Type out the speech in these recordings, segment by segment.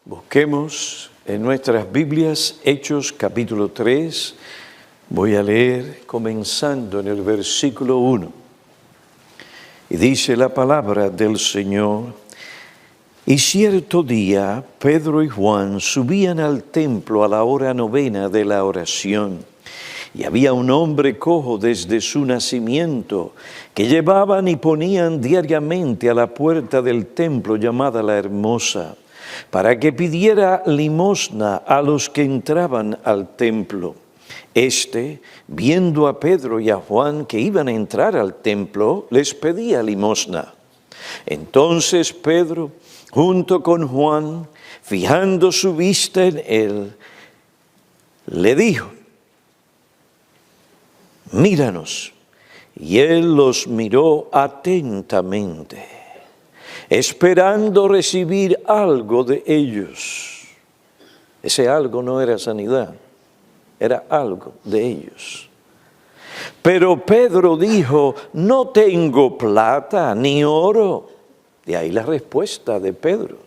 Busquemos en nuestras Biblias Hechos capítulo 3. Voy a leer comenzando en el versículo 1. Y dice la palabra del Señor: Y cierto día Pedro y Juan subían al templo a la hora novena de la oración. Y había un hombre cojo desde su nacimiento, que llevaban y ponían diariamente a la puerta del templo llamada la Hermosa, para que pidiera limosna a los que entraban al templo. Viendo a Pedro y a Juan que iban a entrar al templo, les pedía limosna. Entonces Pedro, junto con Juan, fijando su vista en él, le dijo: Míranos. Y él los miró atentamente, esperando recibir algo de ellos. Ese algo no era sanidad, era algo de ellos. Pero Pedro dijo: No tengo plata ni oro. De ahí la respuesta de Pedro: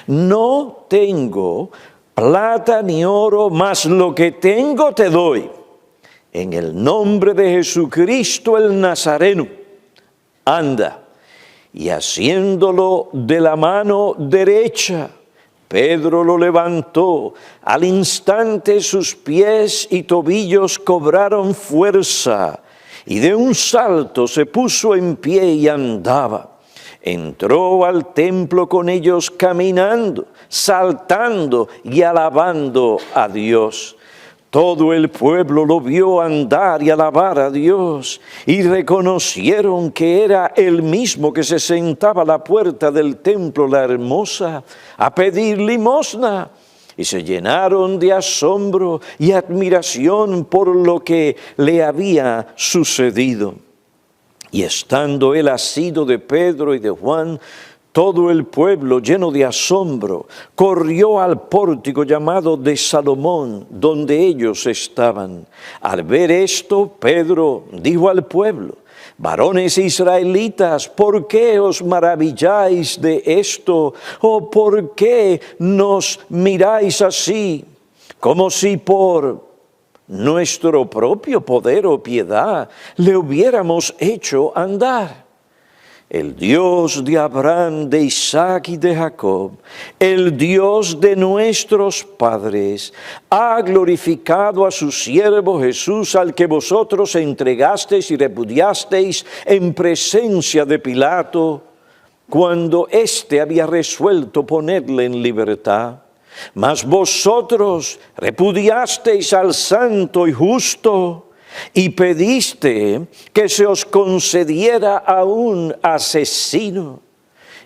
No tengo plata ni oro, mas lo que tengo te doy. En el nombre de Jesucristo el Nazareno, anda. Y haciéndolo de la mano derecha, Pedro lo levantó. Al instante sus pies y tobillos cobraron fuerza, y de un salto se puso en pie y andaba. Entró al templo con ellos caminando, saltando y alabando a Dios. Todo el pueblo lo vio andar y alabar a Dios, y reconocieron que era el mismo que se sentaba a la puerta del templo, la Hermosa, a pedir limosna. Y se llenaron de asombro y admiración por lo que le había sucedido. Y estando él asido de Pedro y de Juan, todo el pueblo, lleno de asombro, corrió al pórtico llamado de Salomón, donde ellos estaban. Al ver esto, Pedro dijo al pueblo: Varones israelitas, ¿por qué os maravilláis de esto? ¿O por qué nos miráis así, como si por nuestro propio poder o piedad le hubiéramos hecho andar? El Dios de Abraham, de Isaac y de Jacob, el Dios de nuestros padres, ha glorificado a su siervo Jesús, al que vosotros entregasteis y repudiasteis en presencia de Pilato, cuando éste había resuelto ponerle en libertad. Mas vosotros repudiasteis al santo y justo, y pediste que se os concediera a un asesino,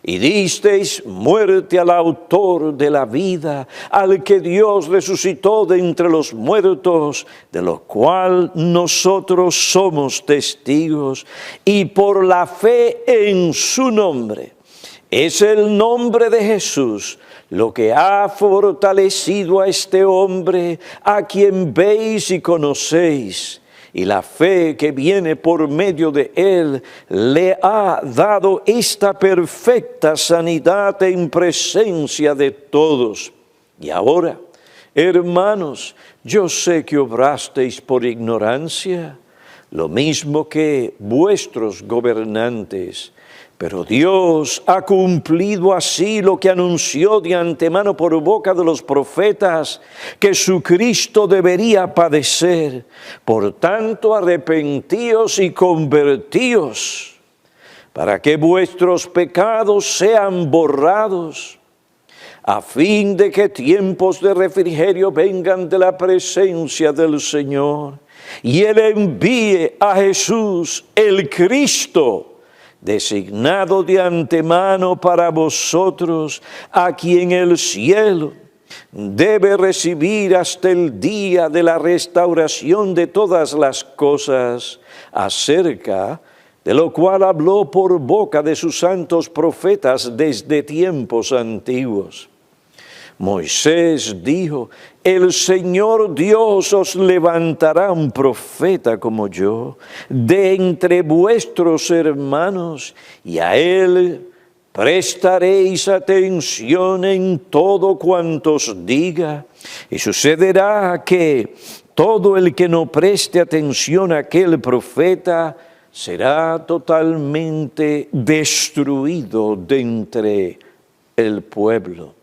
y disteis muerte al autor de la vida, al que Dios resucitó de entre los muertos, de lo cual nosotros somos testigos, y por la fe en su nombre. Es el nombre de Jesús lo que ha fortalecido a este hombre, a quien veis y conocéis. Y la fe que viene por medio de él le ha dado esta perfecta sanidad en presencia de todos. Y ahora, hermanos, yo sé que obrasteis por ignorancia, lo mismo que vuestros gobernantes. Pero Dios ha cumplido así lo que anunció de antemano por boca de los profetas, que su Cristo debería padecer. Por tanto, arrepentíos y convertíos, para que vuestros pecados sean borrados, a fin de que tiempos de refrigerio vengan de la presencia del Señor, y Él envíe a Jesús, el Cristo, designado de antemano para vosotros, a quien el cielo debe recibir hasta el día de la restauración de todas las cosas, acerca de lo cual habló por boca de sus santos profetas desde tiempos antiguos. Moisés dijo: el Señor Dios os levantará un profeta como yo, de entre vuestros hermanos, y a él Prestaréis atención en todo cuanto os diga, y sucederá que todo el que no preste atención a aquel profeta será totalmente destruido de entre el pueblo.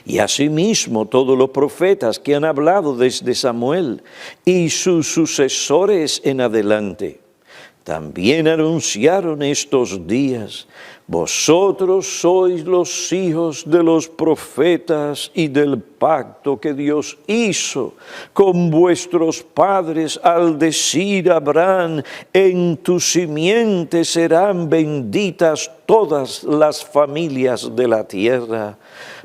Y asimismo todos los profetas que han hablado desde Samuel y sus sucesores en adelante, también anunciaron estos días: vosotros sois los hijos de los profetas y del pacto que Dios hizo con vuestros padres al decir a Abraham: en tu simiente serán benditas todas las familias de la tierra.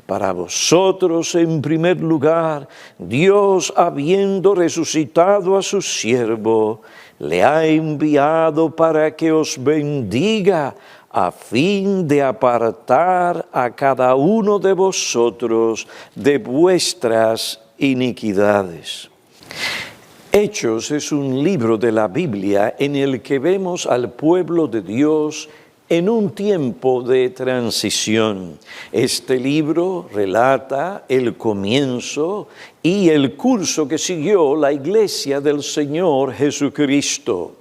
Para vosotros, en primer lugar, Dios, habiendo resucitado a su siervo, le ha enviado para que os bendiga, a fin de apartar a cada uno de vosotros de vuestras iniquidades. Hechos es un libro de la Biblia en el que vemos al pueblo de Dios en un tiempo de transición. Este libro relata el comienzo y el curso que siguió la Iglesia del Señor Jesucristo.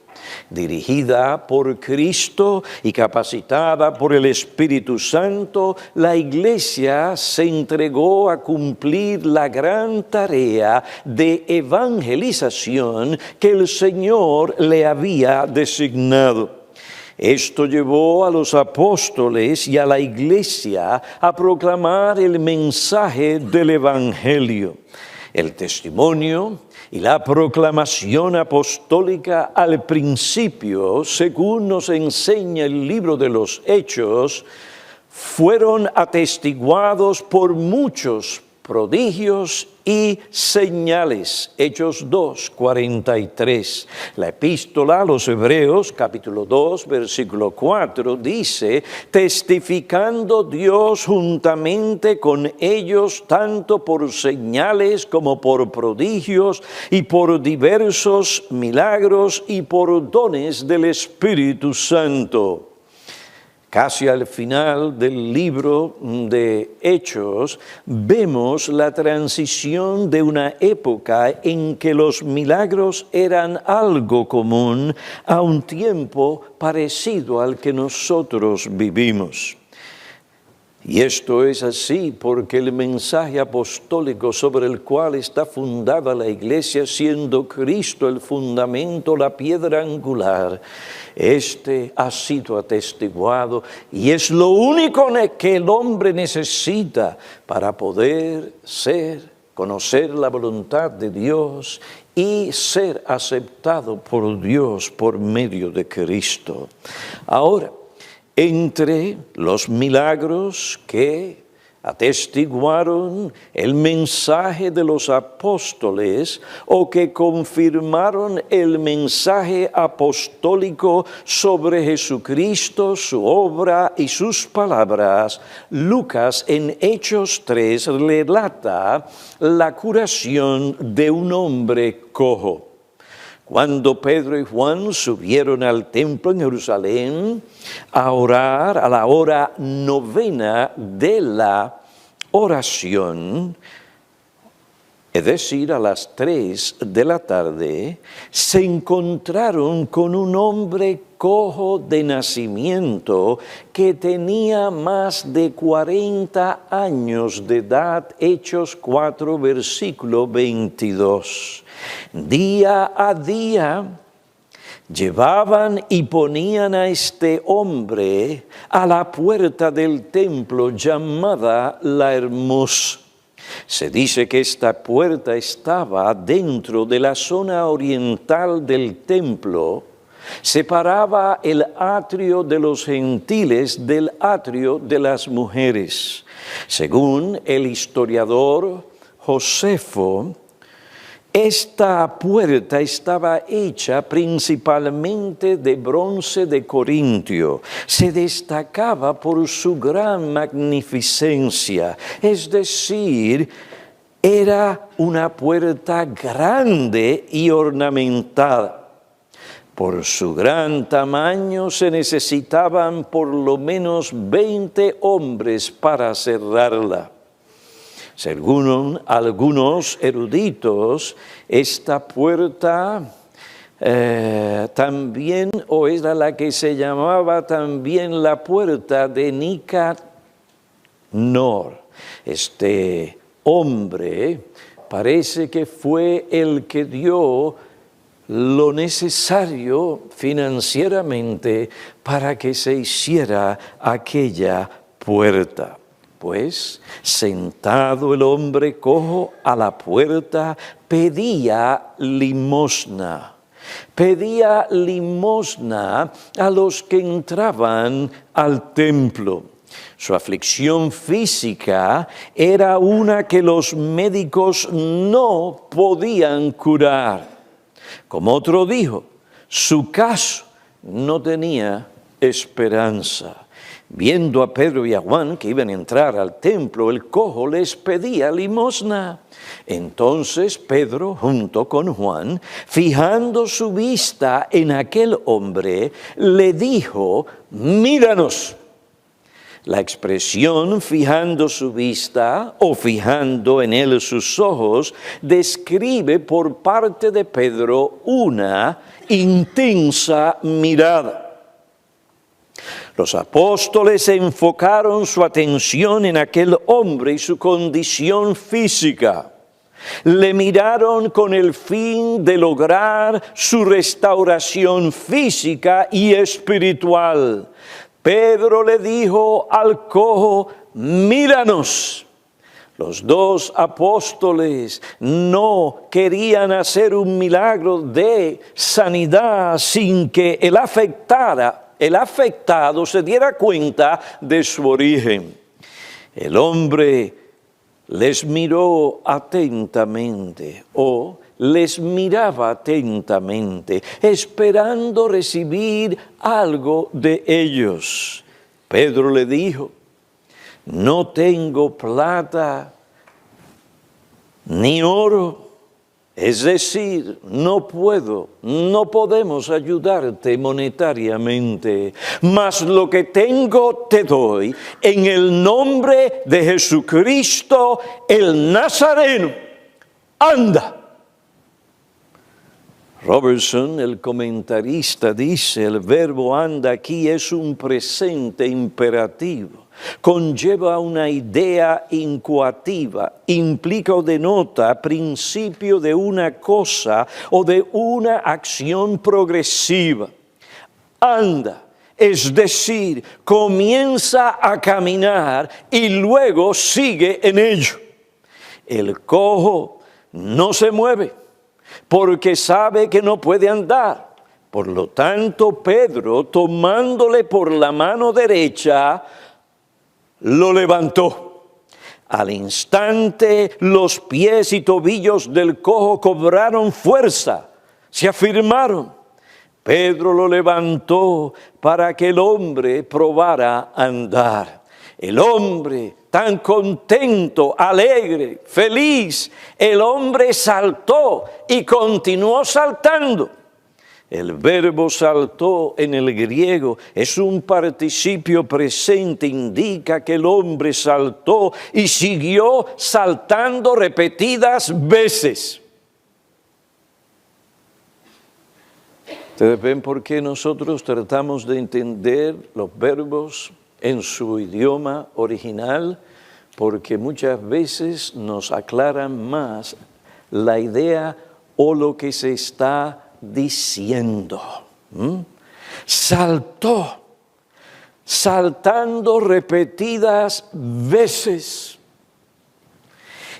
Dirigida por Cristo y capacitada por el Espíritu Santo, la Iglesia se entregó a cumplir la gran tarea de evangelización que el Señor le había designado. Esto llevó a los apóstoles y a la Iglesia a proclamar el mensaje del Evangelio. El testimonio y la proclamación apostólica al principio, según nos enseña el libro de los Hechos, fueron atestiguados por muchos prodigios y señales. Hechos 2:43. La epístola a los Hebreos, capítulo 2, versículo 4, dice: testificando Dios juntamente con ellos, tanto por señales como por prodigios y por diversos milagros y por dones del Espíritu Santo. Casi al final del libro de Hechos, vemos la transición de una época en que los milagros eran algo común a un tiempo parecido al que nosotros vivimos. Y esto es así porque el mensaje apostólico sobre el cual está fundada la Iglesia, siendo Cristo el fundamento, la piedra angular, este ha sido atestiguado y es lo único que el hombre necesita para poder conocer la voluntad de Dios y ser aceptado por Dios por medio de Cristo. Ahora, entre los milagros que atestiguaron el mensaje de los apóstoles o que confirmaron el mensaje apostólico sobre Jesucristo, su obra y sus palabras, Lucas en Hechos 3 relata la curación de un hombre cojo. Cuando Pedro y Juan subieron al templo en Jerusalén a orar a la hora novena de la oración, es decir, a las 3 de la tarde, se encontraron con un hombre cojo de nacimiento que tenía más de 40 años de edad. Hechos 4, versículo 22. Día a día llevaban y ponían a este hombre a la puerta del templo llamada La Hermosa. Se dice que esta puerta estaba dentro de la zona oriental del templo, separaba el atrio de los gentiles del atrio de las mujeres. Según el historiador Josefo, esta puerta estaba hecha principalmente de bronce de Corintio. Se destacaba por su gran magnificencia, es decir, era una puerta grande y ornamentada. Por su gran tamaño se necesitaban por lo menos 20 hombres para cerrarla. Según algunos eruditos, esta puerta también, o era la que se llamaba también la puerta de Nicanor. Este hombre parece que fue el que dio lo necesario financieramente para que se hiciera aquella puerta. Pues, sentado el hombre cojo a la puerta, pedía limosna. Pedía limosna a los que entraban al templo. Su aflicción física era una que los médicos no podían curar. Como otro dijo, su caso no tenía esperanza. Viendo a Pedro y a Juan que iban a entrar al templo, el cojo les pedía limosna. Entonces Pedro, junto con Juan, fijando su vista en aquel hombre, le dijo, míranos. La expresión fijando su vista o fijando en él sus ojos describe por parte de Pedro una intensa mirada. Los apóstoles enfocaron su atención en aquel hombre y su condición física. Le miraron con el fin de lograr su restauración física y espiritual. Pedro le dijo al cojo, míranos. Los dos apóstoles no querían hacer un milagro de sanidad sin que el afectado se diera cuenta de su origen. El hombre les miró atentamente o les miraba atentamente, esperando recibir algo de ellos. Pedro le dijo, no tengo plata ni oro, es decir, no podemos ayudarte monetariamente, mas lo que tengo te doy en el nombre de Jesucristo el Nazareno. Anda. Robertson, el comentarista, dice, el verbo anda aquí es un presente imperativo, conlleva una idea incoativa, implica o denota principio de una cosa o de una acción progresiva. Anda, es decir, comienza a caminar y luego sigue en ello. El cojo no se mueve, porque sabe que no puede andar. Por lo tanto, Pedro, tomándole por la mano derecha, lo levantó. Al instante, los pies y tobillos del cojo cobraron fuerza, se afirmaron. Pedro lo levantó para que el hombre probara a andar. El hombre, tan contento, alegre, feliz, el hombre saltó y continuó saltando. El verbo saltó en el griego es un participio presente, indica que el hombre saltó y siguió saltando repetidas veces. ¿Ustedes ven por qué nosotros tratamos de entender los verbos en su idioma original? Porque muchas veces nos aclaran más la idea o lo que se está diciendo. Saltó, saltando repetidas veces.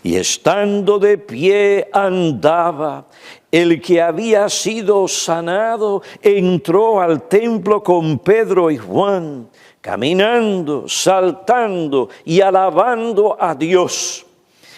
Y estando de pie andaba. El que había sido sanado entró al templo con Pedro y Juan, caminando, saltando y alabando a Dios.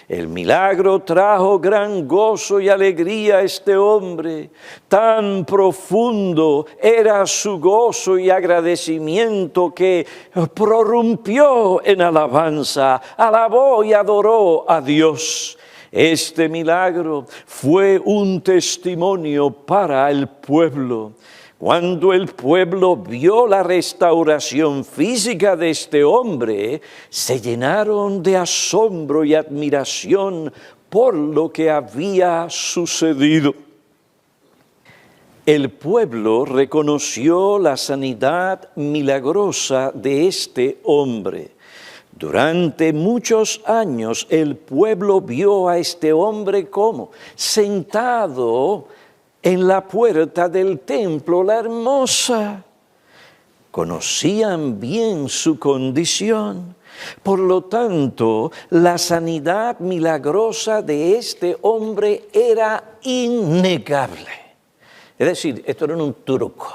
El milagro trajo gran gozo y alegría a este hombre. Tan profundo era su gozo y agradecimiento que prorrumpió en alabanza, alabó y adoró a Dios. Este milagro fue un testimonio para el pueblo. Cuando el pueblo vio la restauración física de este hombre, se llenaron de asombro y admiración por lo que había sucedido. El pueblo reconoció la sanidad milagrosa de este hombre. Durante muchos años el pueblo vio a este hombre como sentado en la puerta del templo, la hermosa. Conocían bien su condición. Por lo tanto, la sanidad milagrosa de este hombre era innegable. Es decir, esto no era un truco.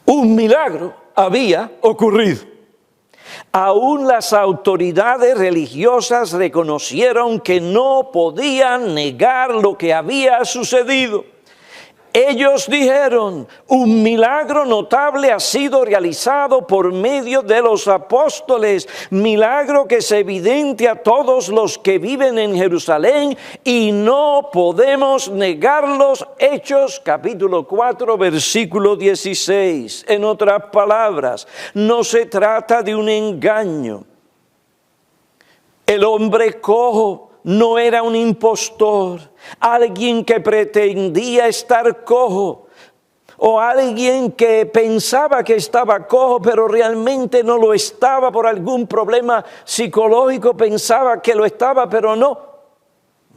Un milagro había ocurrido. Aún las autoridades religiosas reconocieron que no podían negar lo que había sucedido. Ellos dijeron, un milagro notable ha sido realizado por medio de los apóstoles, milagro que es evidente a todos los que viven en Jerusalén y no podemos negarlos. Hechos capítulo 4, versículo 16. En otras palabras, no se trata de un engaño. El hombre cojo no era un impostor, alguien que pretendía estar cojo, o alguien que pensaba que estaba cojo, pero realmente no lo estaba por algún problema psicológico, pensaba que lo estaba, pero no.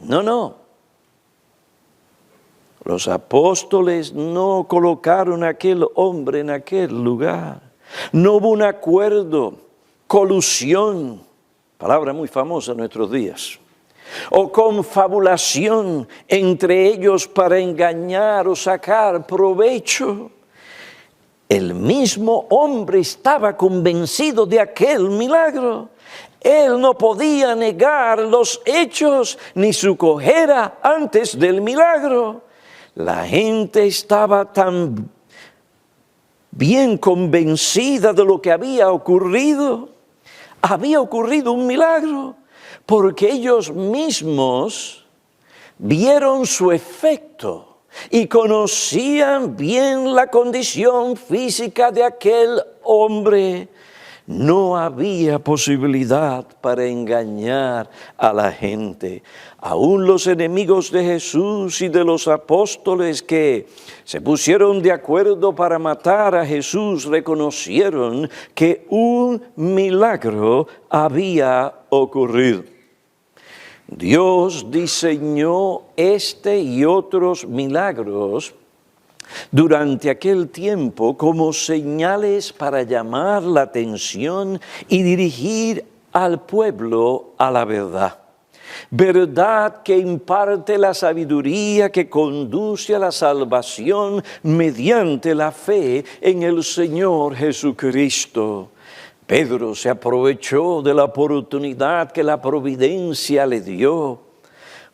No. Los apóstoles no colocaron a aquel hombre en aquel lugar. No hubo un acuerdo, colusión, palabra muy famosa en nuestros días, o confabulación entre ellos para engañar o sacar provecho. El mismo hombre estaba convencido de aquel milagro. Él no podía negar los hechos ni su cojera antes del milagro. La gente estaba tan bien convencida de lo que había ocurrido. Había ocurrido un milagro, porque ellos mismos vieron su efecto y conocían bien la condición física de aquel hombre. No había posibilidad para engañar a la gente. Aún los enemigos de Jesús y de los apóstoles que se pusieron de acuerdo para matar a Jesús reconocieron que un milagro había ocurrido. Dios diseñó este y otros milagros durante aquel tiempo como señales para llamar la atención y dirigir al pueblo a la verdad. Verdad que imparte la sabiduría que conduce a la salvación mediante la fe en el Señor Jesucristo. Pedro se aprovechó de la oportunidad que la providencia le dio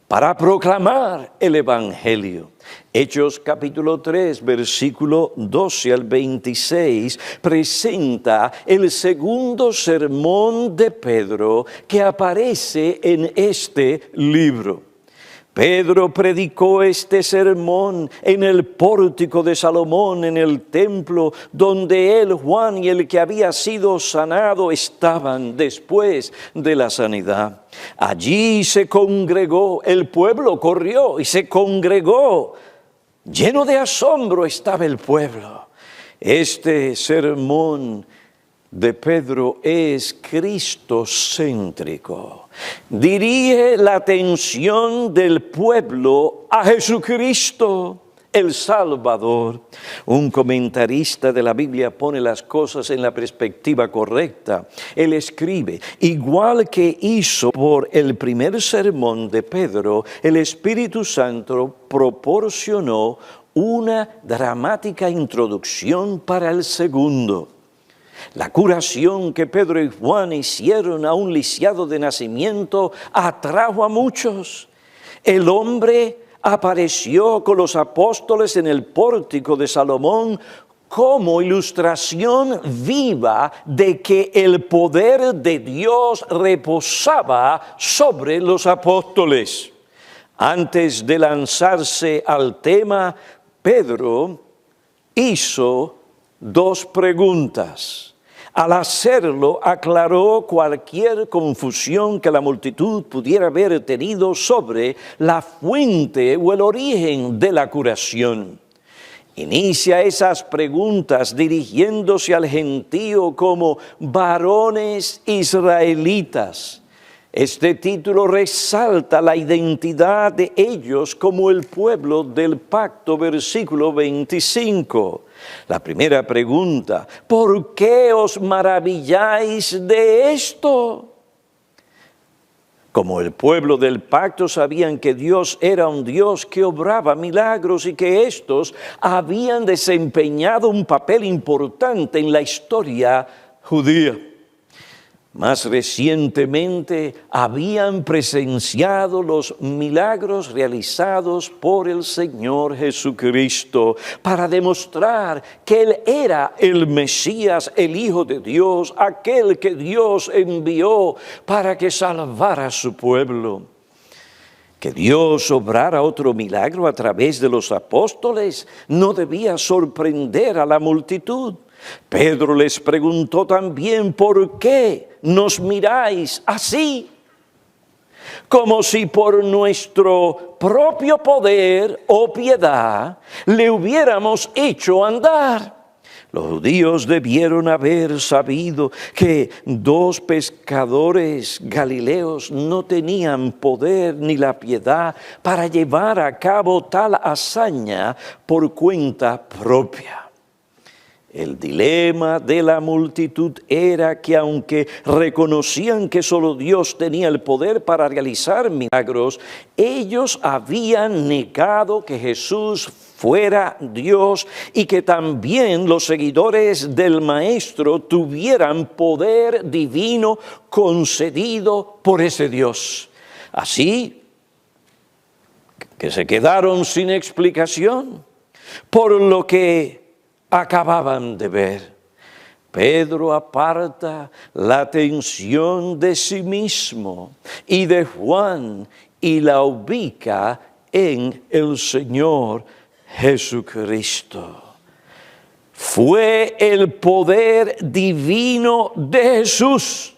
para proclamar el Evangelio. Hechos capítulo 3, versículo 12 al 26, presenta el segundo sermón de Pedro que aparece en este libro. Pedro predicó este sermón en el pórtico de Salomón, en el templo, donde él, Juan y el que había sido sanado estaban después de la sanidad. Allí se congregó, el pueblo corrió y se congregó. Lleno de asombro estaba el pueblo. Este sermón de Pedro es cristocéntrico. Dirige la atención del pueblo a Jesucristo, el Salvador. Un comentarista de la Biblia pone las cosas en la perspectiva correcta. Él escribe, igual que hizo por el primer sermón de Pedro, el Espíritu Santo proporcionó una dramática introducción para el segundo. La curación que Pedro y Juan hicieron a un lisiado de nacimiento atrajo a muchos. El hombre apareció con los apóstoles en el pórtico de Salomón como ilustración viva de que el poder de Dios reposaba sobre los apóstoles. Antes de lanzarse al tema, Pedro hizo dos preguntas. Al hacerlo, aclaró cualquier confusión que la multitud pudiera haber tenido sobre la fuente o el origen de la curación. Inicia esas preguntas dirigiéndose al gentío como varones israelitas. Este título resalta la identidad de ellos como el pueblo del pacto, versículo 25. La primera pregunta, ¿por qué os maravilláis de esto? Como el pueblo del pacto sabían que Dios era un Dios que obraba milagros y que estos habían desempeñado un papel importante en la historia judía. Más recientemente habían presenciado los milagros realizados por el Señor Jesucristo para demostrar que Él era el Mesías, el Hijo de Dios, aquel que Dios envió para que salvara a su pueblo. Que Dios obrara otro milagro a través de los apóstoles no debía sorprender a la multitud. Pedro les preguntó también, ¿por qué nos miráis así? Como si por nuestro propio poder o piedad le hubiéramos hecho andar. Los judíos debieron haber sabido que dos pescadores galileos no tenían poder ni la piedad para llevar a cabo tal hazaña por cuenta propia. El dilema de la multitud era que aunque reconocían que solo Dios tenía el poder para realizar milagros, ellos habían negado que Jesús fuera Dios y que también los seguidores del Maestro tuvieran poder divino concedido por ese Dios. Así que se quedaron sin explicación, por lo que acababan de ver. Pedro aparta la atención de sí mismo y de Juan y la ubica en el Señor Jesucristo. Fue el poder divino de Jesús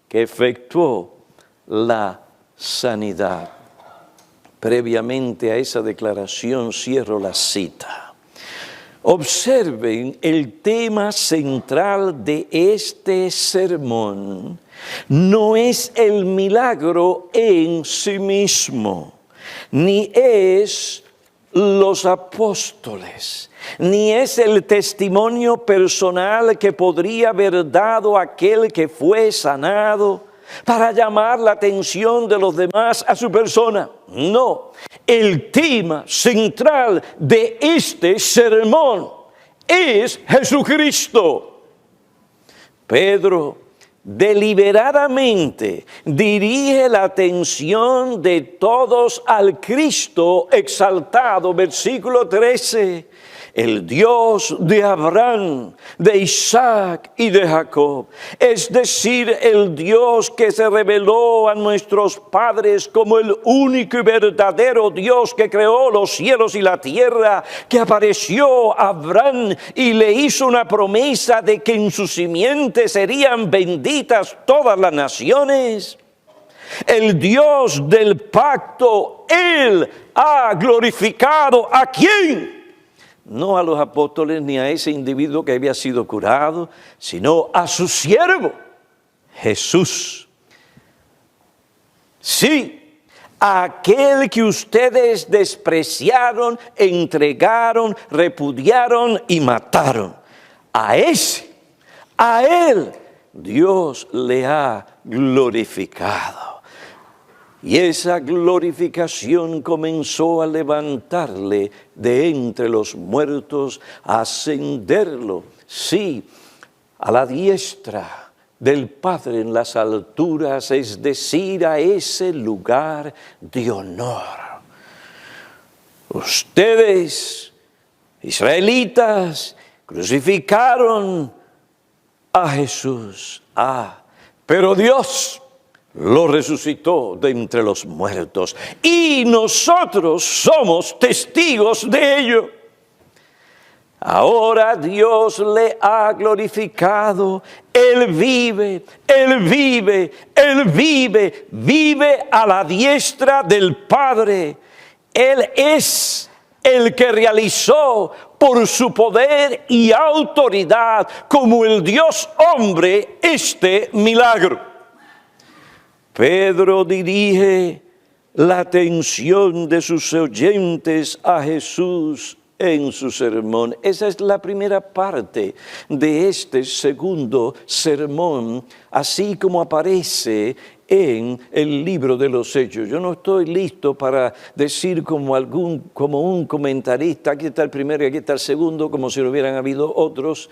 que efectuó la sanidad. Previamente a esa declaración cierro la cita. Observen el tema central de este sermón. No es el milagro en sí mismo, ni es los apóstoles, ni es el testimonio personal que podría haber dado aquel que fue sanado para llamar la atención de los demás a su persona. No, el tema central de este sermón es Jesucristo. Pedro deliberadamente dirige la atención de todos al Cristo exaltado, versículo 13. El Dios de Abraham, de Isaac y de Jacob, es decir, el Dios que se reveló a nuestros padres como el único y verdadero Dios que creó los cielos y la tierra, que apareció a Abraham y le hizo una promesa de que en su simiente serían benditas todas las naciones. El Dios del pacto, Él ha glorificado ¿a quién? No a los apóstoles ni a ese individuo que había sido curado, sino a su siervo, Jesús. Sí, aquel que ustedes despreciaron, entregaron, repudiaron y mataron. A ese, a Él, Dios le ha glorificado. Y esa glorificación comenzó a levantarle de entre los muertos, a ascenderlo, sí, a la diestra del Padre en las alturas, es decir, a ese lugar de honor. Ustedes, israelitas, crucificaron a Jesús, pero Dios lo resucitó de entre los muertos y nosotros somos testigos de ello. Ahora Dios le ha glorificado. Él vive, Él vive, Él vive, vive a la diestra del Padre. Él es el que realizó por su poder y autoridad como el Dios hombre este milagro. Pedro dirige la atención de sus oyentes a Jesús en su sermón. Esa es la primera parte de este segundo sermón, así como aparece en el libro de los Hechos. Yo no estoy listo para decir como un comentarista, aquí está el primero y aquí está el segundo, como si no hubieran habido otros,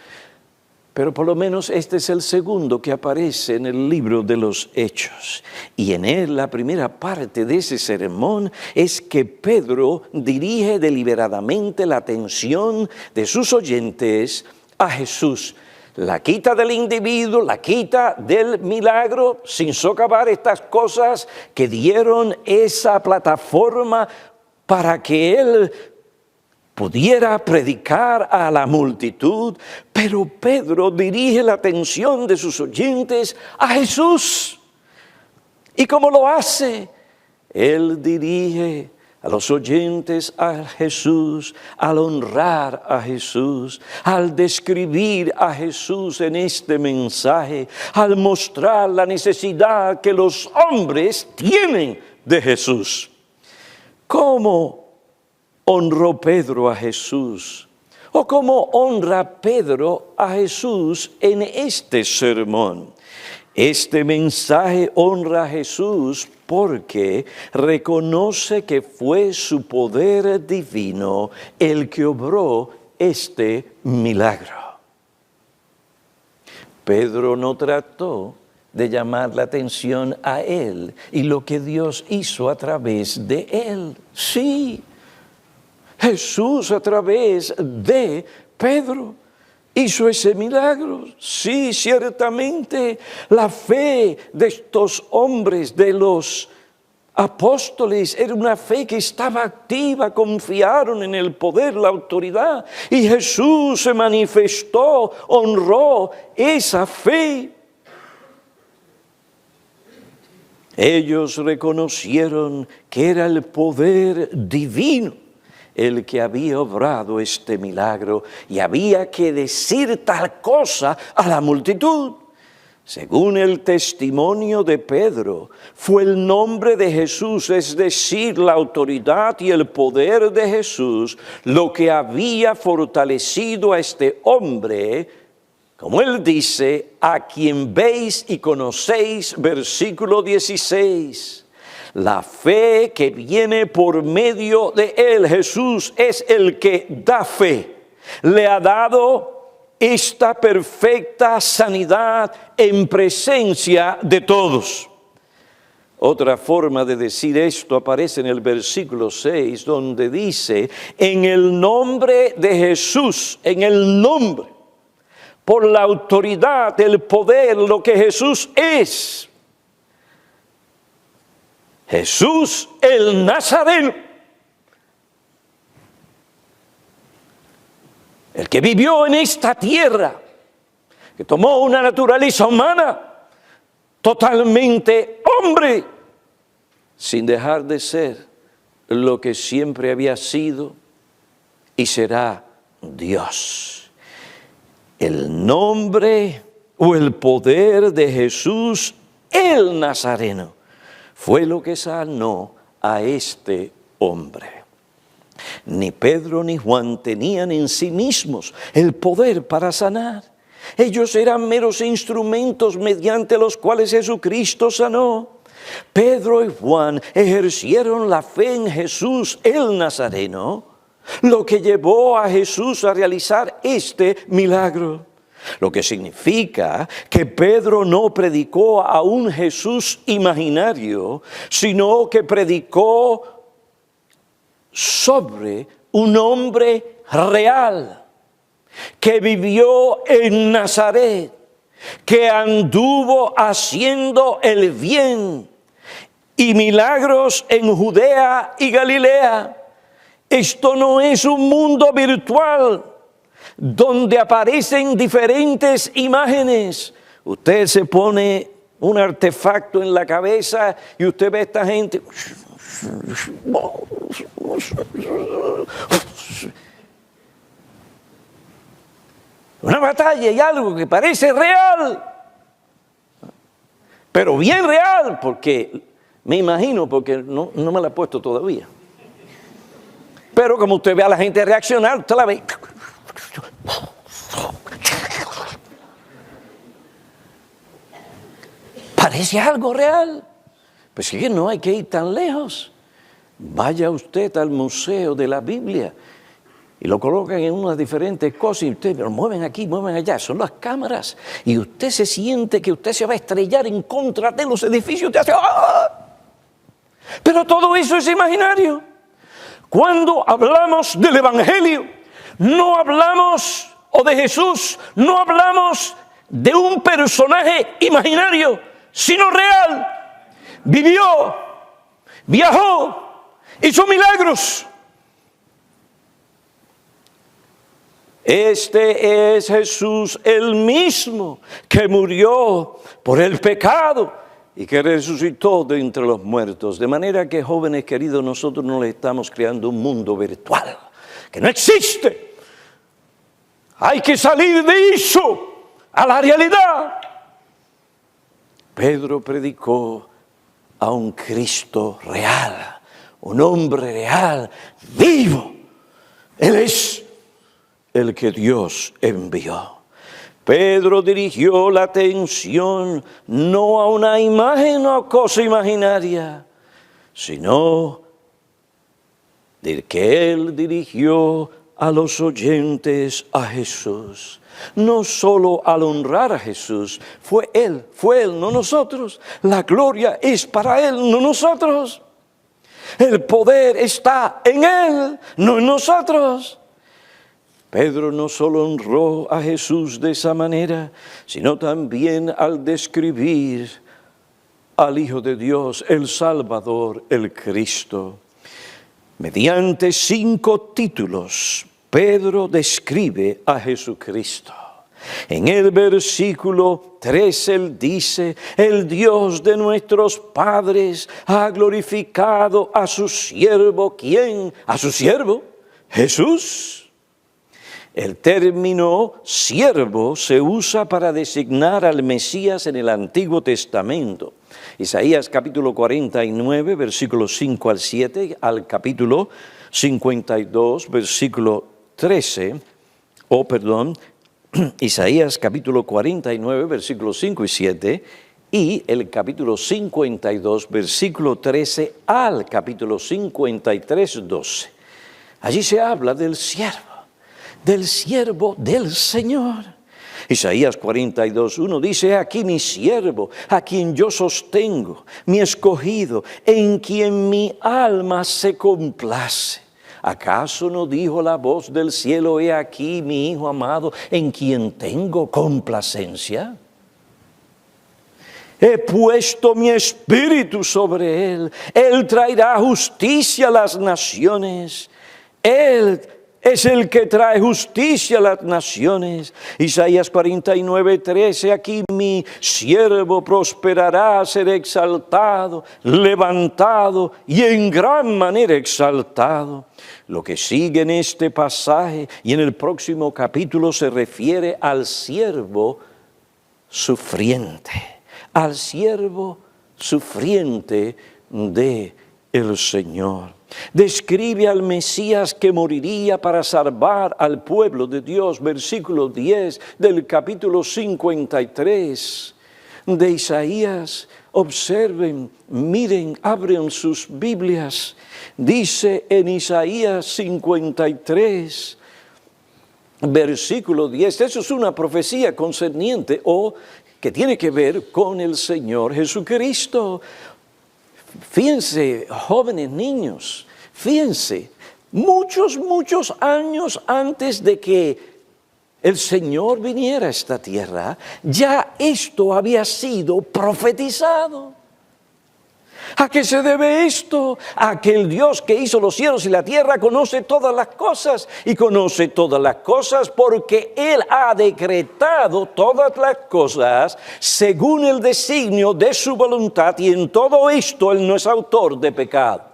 pero por lo menos este es el segundo que aparece en el libro de los Hechos. Y en él, la primera parte de ese sermón es que Pedro dirige deliberadamente la atención de sus oyentes a Jesús. La quita del individuo, la quita del milagro, sin socavar estas cosas que dieron esa plataforma para que él pudiera predicar a la multitud, pero Pedro dirige la atención de sus oyentes a Jesús. ¿Y cómo lo hace? Él dirige a los oyentes a Jesús, al honrar a Jesús, al describir a Jesús en este mensaje, al mostrar la necesidad que los hombres tienen de Jesús. ¿Cómo honró Pedro a Jesús? ¿O cómo honra Pedro a Jesús en este sermón? Este mensaje honra a Jesús porque reconoce que fue su poder divino el que obró este milagro. Pedro no trató de llamar la atención a él y lo que Dios hizo a través de él. Sí, Jesús a través de Pedro hizo ese milagro. Sí, ciertamente la fe de estos hombres, de los apóstoles, era una fe que estaba activa, confiaron en el poder, la autoridad, y Jesús se manifestó, honró esa fe. Ellos reconocieron que era el poder divino el que había obrado este milagro y había que decir tal cosa a la multitud. Según el testimonio de Pedro, fue el nombre de Jesús, es decir, la autoridad y el poder de Jesús, lo que había fortalecido a este hombre, como él dice, a quien veis y conocéis, versículo 16. La fe que viene por medio de él, Jesús es el que da fe. Le ha dado esta perfecta sanidad en presencia de todos. Otra forma de decir esto aparece en el versículo 6, donde dice, en el nombre de Jesús, en el nombre, por la autoridad, el poder, lo que Jesús es. Jesús el Nazareno, el que vivió en esta tierra, que tomó una naturaleza humana, totalmente hombre, sin dejar de ser lo que siempre había sido y será Dios. El nombre o el poder de Jesús el Nazareno fue lo que sanó a este hombre. Ni Pedro ni Juan tenían en sí mismos el poder para sanar. Ellos eran meros instrumentos mediante los cuales Jesucristo sanó. Pedro y Juan ejercieron la fe en Jesús el Nazareno, lo que llevó a Jesús a realizar este milagro. Lo que significa que Pedro no predicó a un Jesús imaginario, sino que predicó sobre un hombre real, que vivió en Nazaret, que anduvo haciendo el bien y milagros en Judea y Galilea. Esto no es un mundo virtual. donde aparecen diferentes imágenes. Usted se pone un artefacto en la cabeza y usted ve a esta gente. Una batalla y algo que parece real, pero bien real, porque me imagino, porque no me la he puesto todavía. Pero como usted ve a la gente reaccionar, usted la ve. Parece algo real. Pues sí, no hay que ir tan lejos. Vaya usted al Museo de la Biblia y lo colocan en unas diferentes cosas y usted lo mueven aquí, mueven allá. Son las cámaras y usted se siente que usted se va a estrellar en contra de los edificios. Usted hace, ¡ah! Pero todo eso es imaginario. Cuando hablamos del Evangelio, no hablamos, o de Jesús, no hablamos de un personaje imaginario, sino real. Vivió, viajó, hizo milagros. Este es Jesús el mismo que murió por el pecado y que resucitó de entre los muertos. De manera que, jóvenes queridos, nosotros no le estamos creando un mundo virtual que no existe. Hay que salir de eso a la realidad. Pedro predicó a un Cristo real, un hombre real, vivo. Él es el que Dios envió. Pedro dirigió la atención no a una imagen o cosa imaginaria, sino de que él dirigió a los oyentes a Jesús. No solo al honrar a Jesús, fue Él, no nosotros. La gloria es para Él, no nosotros. El poder está en Él, no en nosotros. Pedro no solo honró a Jesús de esa manera, sino también al describir al Hijo de Dios, el Salvador, el Cristo. Mediante 5 títulos, Pedro describe a Jesucristo. En el versículo 3 él dice, el Dios de nuestros padres ha glorificado a su siervo. ¿Quién? A su siervo, Jesús. El término siervo se usa para designar al Mesías en el Antiguo Testamento. Isaías capítulo 49, versículos 5 al 7, al capítulo 52, versículo 13, Isaías capítulo 49, versículos 5 y 7, y el capítulo 52, versículo 13, al capítulo 53, 12. Allí se habla del siervo del Señor. Isaías 42, 1 dice, aquí mi siervo, a quien yo sostengo, mi escogido, en quien mi alma se complace. ¿Acaso no dijo la voz del cielo, he aquí mi hijo amado, en quien tengo complacencia? He puesto mi espíritu sobre él, él traerá justicia a las naciones, él es el que trae justicia a las naciones. Isaías 49, 13, aquí mi siervo prosperará, será exaltado, levantado y en gran manera exaltado. Lo que sigue en este pasaje y en el próximo capítulo se refiere al siervo sufriente, al siervo sufriente de el Señor. Describe al Mesías que moriría para salvar al pueblo de Dios, versículo 10 del capítulo 53 de Isaías. Observen, miren, abren sus Biblias. Dice en Isaías 53, versículo 10, eso es una profecía concerniente o que tiene que ver con el Señor Jesucristo. Fíjense, jóvenes niños, fíjense, muchos años antes de que el Señor viniera a esta tierra, ya esto había sido profetizado. ¿A qué se debe esto? A que el Dios que hizo los cielos y la tierra conoce todas las cosas, y conoce todas las cosas porque Él ha decretado todas las cosas según el designio de su voluntad, y en todo esto Él no es autor de pecado.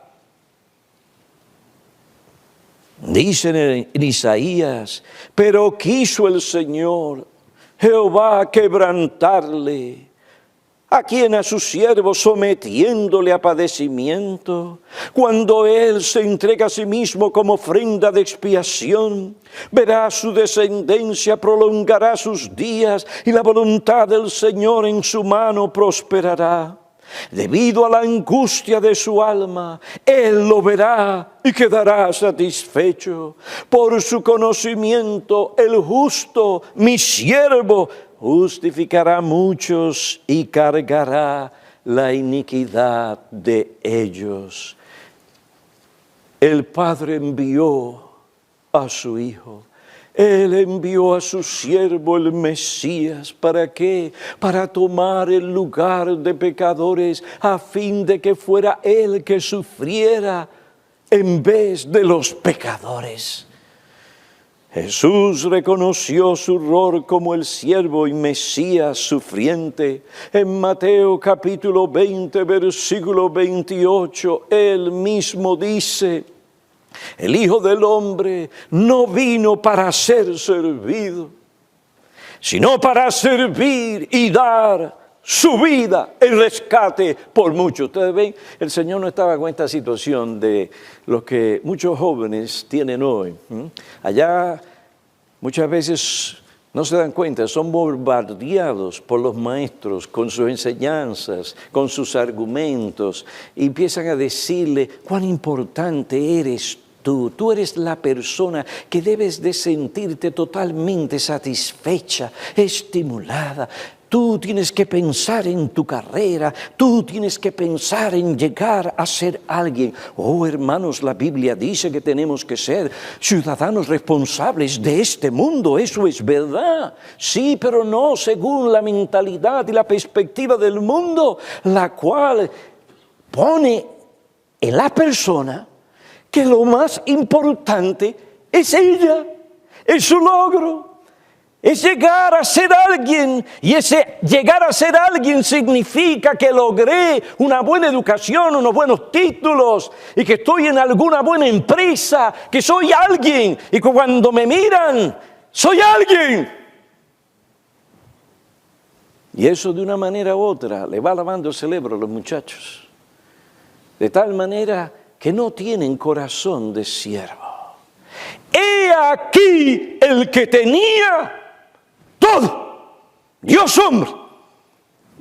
Dice en Isaías: pero quiso el Señor Jehová quebrantarle, a quien a su siervo sometiéndole a padecimiento. Cuando él se entrega a sí mismo como ofrenda de expiación, verá su descendencia, prolongará sus días, y la voluntad del Señor en su mano prosperará. Debido a la angustia de su alma, él lo verá y quedará satisfecho. Por su conocimiento, el justo, mi siervo, justificará a muchos y cargará la iniquidad de ellos. El Padre envió a su Hijo. Él envió a su siervo el Mesías. ¿Para qué? Para tomar el lugar de pecadores, a fin de que fuera Él que sufriera en vez de los pecadores. Jesús reconoció su rol como el siervo y Mesías sufriente. En Mateo capítulo 20, versículo 28, Él mismo dice: el Hijo del Hombre no vino para ser servido, sino para servir y dar su vida en rescate por muchos. Ustedes ven, el Señor no estaba con esta situación de lo que muchos jóvenes tienen hoy. Allá muchas veces no se dan cuenta, son bombardeados por los maestros con sus enseñanzas, con sus argumentos, y empiezan a decirle cuán importante eres tú. Tú eres la persona que debes de sentirte totalmente satisfecha, estimulada. Tú tienes que pensar en tu carrera, tú tienes que pensar en llegar a ser alguien. Oh, hermanos, la Biblia dice que tenemos que ser ciudadanos responsables de este mundo, eso es verdad. Sí, pero no según la mentalidad y la perspectiva del mundo, la cual pone en la persona que lo más importante es ella, es su logro. Es llegar a ser alguien, y ese llegar a ser alguien significa que logré una buena educación, unos buenos títulos, y que estoy en alguna buena empresa, que soy alguien, y que cuando me miran, soy alguien. Y eso de una manera u otra le va lavando el cerebro a los muchachos, de tal manera que no tienen corazón de siervo. He aquí el que tenía todo, Dios hombre,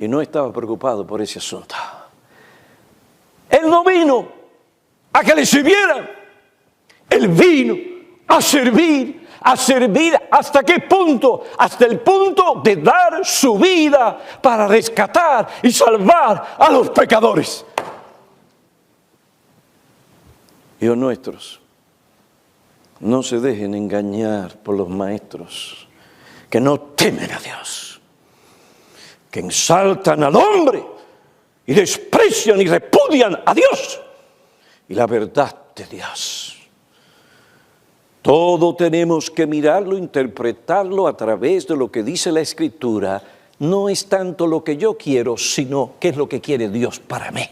y no estaba preocupado por ese asunto. Él no vino a que le sirvieran, Él vino a servir hasta qué punto, hasta el punto de dar su vida para rescatar y salvar a los pecadores. Hijos nuestros, no se dejen engañar por los maestros que no temen a Dios, que ensaltan al hombre y desprecian y repudian a Dios y la verdad de Dios. Todo tenemos que mirarlo, interpretarlo a través de lo que dice la Escritura. No es tanto lo que yo quiero, sino qué es lo que quiere Dios para mí.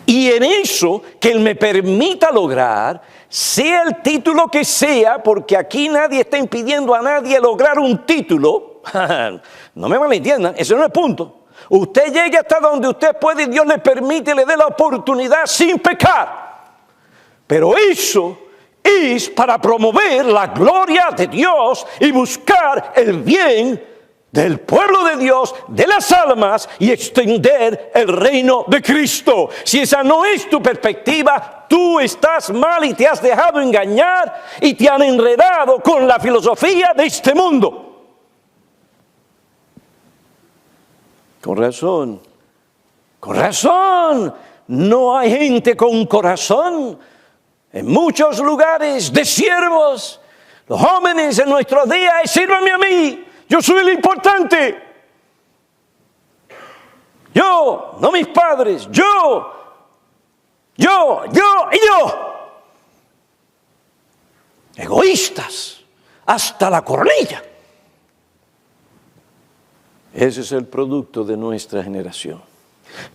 Y en eso que Él me permita lograr, sea el título que sea, porque aquí nadie está impidiendo a nadie lograr un título. No me malentiendan, ese no es el punto. Usted llegue hasta donde usted puede y Dios le permite, le dé la oportunidad sin pecar. Pero eso es para promover la gloria de Dios y buscar el bien del pueblo de Dios, de las almas, y extender el reino de Cristo. Si esa no es tu perspectiva, tú estás mal y te has dejado engañar y te han enredado con la filosofía de este mundo. Con razón, no hay gente con corazón en muchos lugares de siervos. Los jóvenes en nuestros días, sírvame a mí. Yo soy el importante. Yo no mis padres, yo y yo. Egoístas, hasta la coronilla. Ese es el producto de nuestra generación.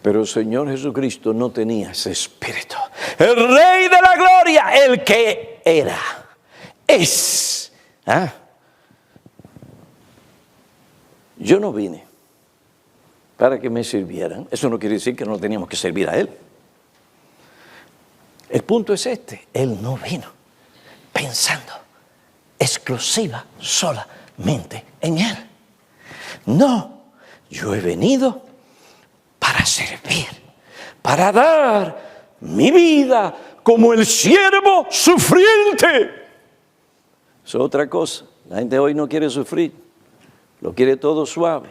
Pero el Señor Jesucristo no tenía ese espíritu. El Rey de la Gloria, el que era, es. Yo no vine para que me sirvieran. Eso no quiere decir que no teníamos que servir a Él. El punto es este: Él no vino pensando exclusiva, solamente en Él. No, yo he venido para servir, para dar mi vida como el siervo sufriente. Es otra cosa. La gente hoy no quiere sufrir, lo quiere todo suave,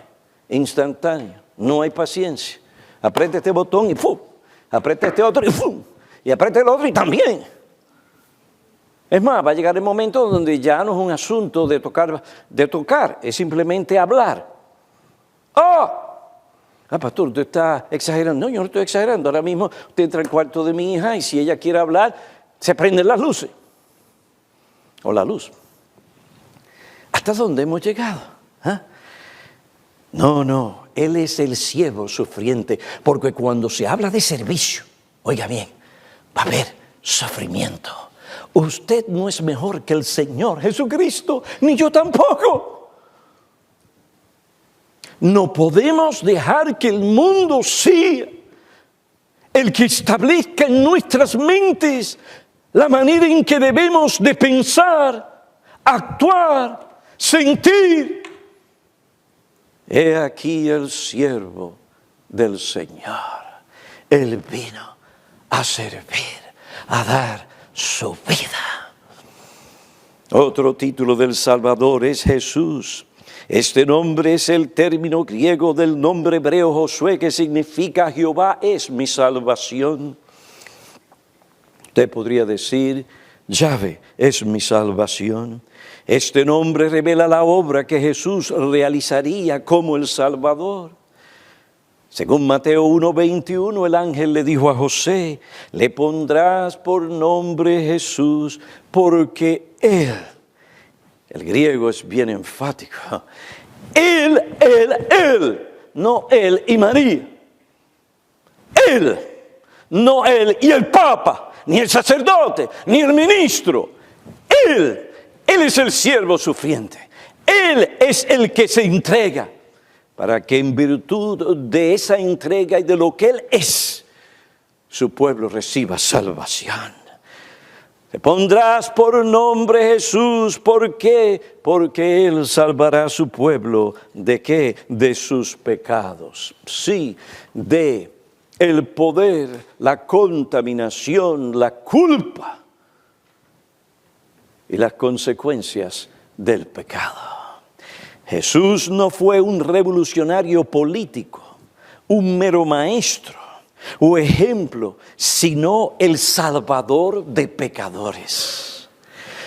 instantáneo. No hay paciencia. Aprieta este botón y ¡pum! Aprieta este otro y ¡pum! Y aprieta el otro y también. Es más, va a llegar el momento donde ya no es un asunto de tocar, es simplemente hablar. Pastor, usted está exagerando. No, yo no estoy exagerando. Ahora mismo usted entra al cuarto de mi hija y si ella quiere hablar, se prenden las luces. O la luz. ¿Hasta dónde hemos llegado? No, Él es el siervo sufriente, porque cuando se habla de servicio, oiga bien, va a haber sufrimiento. Usted no es mejor que el Señor Jesucristo, ni yo tampoco. No podemos dejar que el mundo sea el que establezca en nuestras mentes la manera en que debemos de pensar, actuar, sentir. He aquí el siervo del Señor. Él vino a servir, a dar su vida. Otro título del Salvador es Jesús. Este nombre es el término griego del nombre hebreo Josué, que significa Jehová es mi salvación. Usted podría decir, Yahvé es mi salvación. Este nombre revela la obra que Jesús realizaría como el Salvador. Según Mateo 1:21, el ángel le dijo a José, le pondrás por nombre Jesús, porque Él, el griego es bien enfático, Él, no Él y María. Él, no Él y el Papa, ni el sacerdote, ni el ministro. Él es el siervo sufriente. Él es el que se entrega para que en virtud de esa entrega y de lo que Él es, su pueblo reciba salvación. Te pondrás por nombre Jesús, ¿por qué? Porque Él salvará a su pueblo, ¿de qué? De sus pecados. Sí, de el poder, la contaminación, la culpa y las consecuencias del pecado. Jesús no fue un revolucionario político, un mero maestro o ejemplo, sino el salvador de pecadores.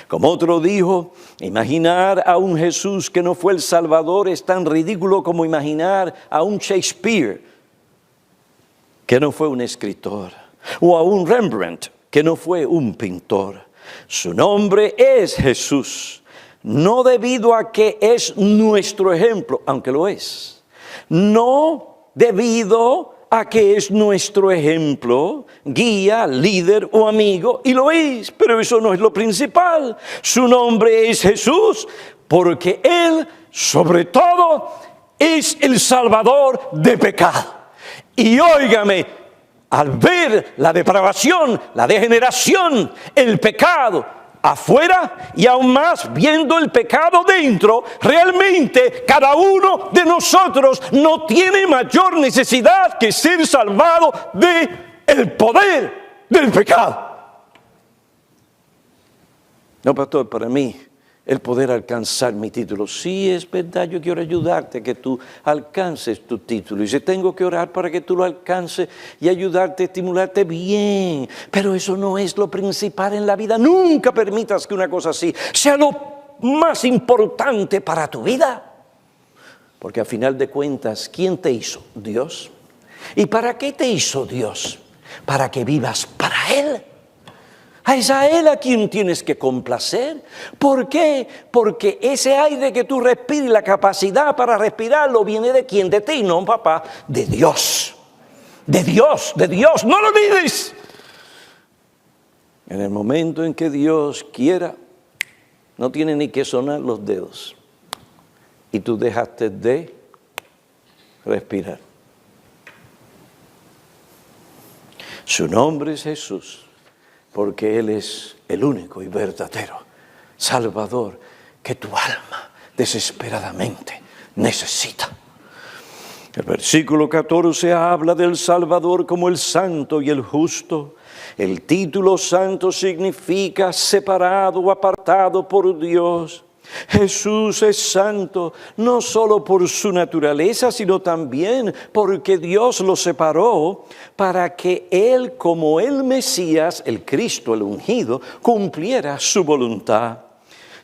Como otro dijo, imaginar a un Jesús que no fue el salvador es tan ridículo como imaginar a un Shakespeare que no fue un escritor, o a un Rembrandt que no fue un pintor. Su nombre es Jesús, no debido a que es nuestro ejemplo, aunque lo es, no debido a que es nuestro ejemplo, guía, líder o amigo, y lo es, pero eso no es lo principal. Su nombre es Jesús, porque Él, sobre todo, es el salvador de pecado. Y óigame, al ver la depravación, la degeneración, el pecado afuera y aún más viendo el pecado dentro, realmente cada uno de nosotros no tiene mayor necesidad que ser salvado del poder del pecado. No, pastor, para mí el poder alcanzar mi título. Sí, es verdad, yo quiero ayudarte a que tú alcances tu título. Y si tengo que orar para que tú lo alcances y ayudarte, estimularte, bien. Pero eso no es lo principal en la vida. Nunca permitas que una cosa así sea lo más importante para tu vida. Porque a final de cuentas, ¿quién te hizo? Dios. ¿Y para qué te hizo Dios? Para que vivas para Él. Es a Él a quien tienes que complacer. ¿Por qué? Porque ese aire que tú respiras, la capacidad para respirarlo, viene de quién, de ti, no, papá, de Dios. De Dios, no lo olvides. En el momento en que Dios quiera, no tiene ni que sonar los dedos. Y tú dejaste de respirar. Su nombre es Jesús. Porque Él es el único y verdadero Salvador que tu alma desesperadamente necesita. El versículo 14 habla del Salvador como el santo y el justo. El título santo significa separado o apartado por Dios. Jesús es santo no solo por su naturaleza, sino también porque Dios lo separó para que Él, como el Mesías, el Cristo, el ungido, cumpliera su voluntad.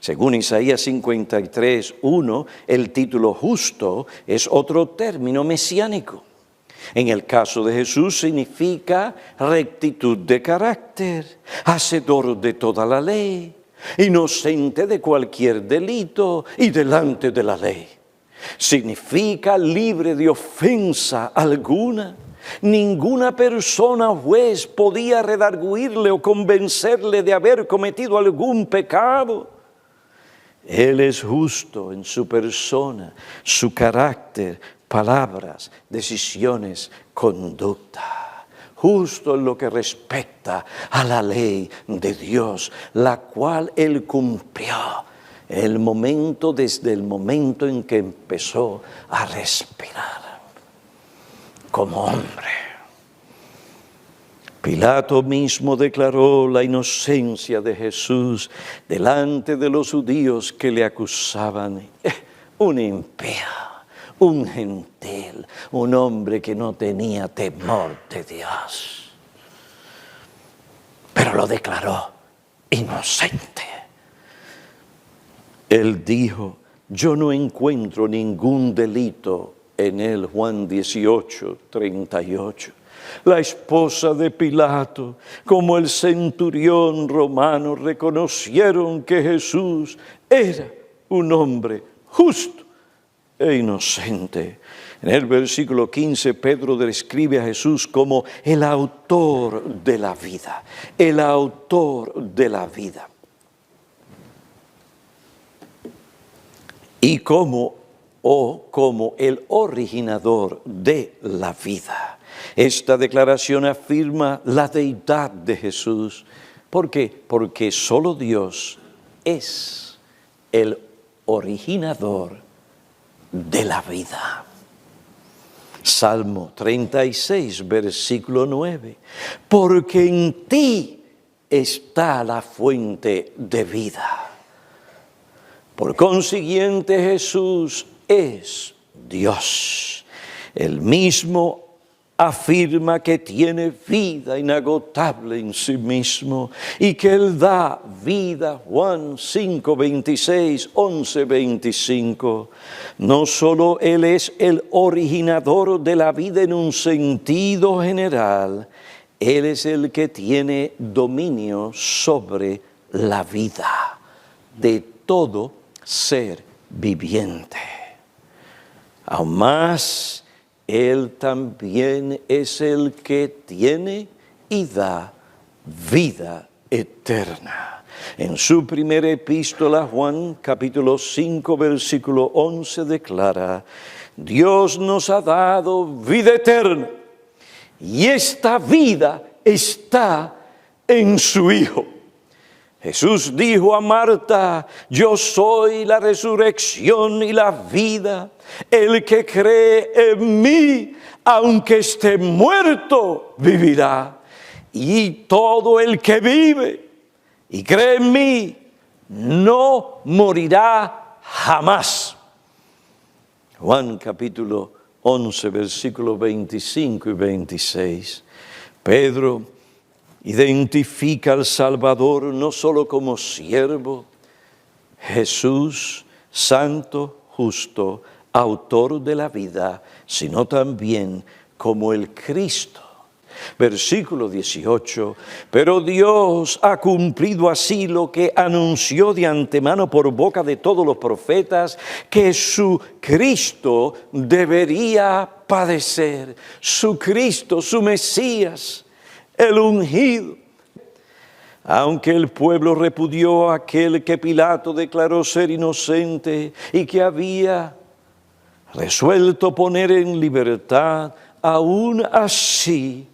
Según Isaías 53:1, el título justo es otro término mesiánico. En el caso de Jesús significa rectitud de carácter, hacedor de toda la ley, inocente de cualquier delito y delante de la ley. Significa libre de ofensa alguna. Ninguna persona o juez podía redarguirle o convencerle de haber cometido algún pecado. Él es justo en su persona, su carácter, palabras, decisiones, conducta. Justo en lo que respecta a la ley de Dios, la cual Él cumplió desde el momento en que empezó a respirar como hombre. Pilato mismo declaró la inocencia de Jesús delante de los judíos que le acusaban. Un impío, un gentil, un hombre que no tenía temor de Dios. Pero lo declaró inocente. Él dijo, yo no encuentro ningún delito en él, Juan 18:38. La esposa de Pilato, como el centurión romano, reconocieron que Jesús era un hombre justo e inocente. En el versículo 15, Pedro describe a Jesús como el autor de la vida, el autor de la vida. Y como el originador de la vida. Esta declaración afirma la deidad de Jesús. ¿Por qué? Porque solo Dios es el originador de la vida. Salmo 36, versículo 9. Porque en ti está la fuente de vida. Por consiguiente, Jesús es Dios. Él mismo afirma que tiene vida inagotable en sí mismo y que Él da vida, Juan 5:26, 11:25. No solo Él es el originador de la vida en un sentido general, Él es el que tiene dominio sobre la vida de todo ser viviente. Aún más, Él también es el que tiene y da vida eterna. En su primera epístola, Juan, capítulo 5, versículo 11, declara, Dios nos ha dado vida eterna, y esta vida está en su Hijo. Jesús dijo a Marta, yo soy la resurrección y la vida. El que cree en mí, aunque esté muerto, vivirá. Y todo el que vive y cree en mí, no morirá jamás. Juan capítulo 11, versículos 25 y 26. Pedro identifica al Salvador no solo como siervo, Jesús, santo, justo, autor de la vida, sino también como el Cristo. Versículo 18, pero Dios ha cumplido así lo que anunció de antemano por boca de todos los profetas, que su Cristo debería padecer, su Cristo, su Mesías, el ungido. Aunque el pueblo repudió a aquel que Pilato declaró ser inocente y que había resuelto poner en libertad, aún así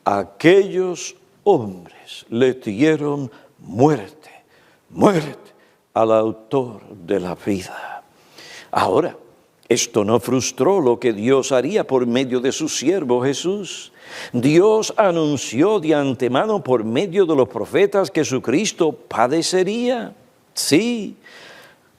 aquellos hombres le dieron muerte al autor de la vida. Ahora, esto no frustró lo que Dios haría por medio de su siervo Jesús. Dios anunció de antemano por medio de los profetas que su Cristo padecería. Sí,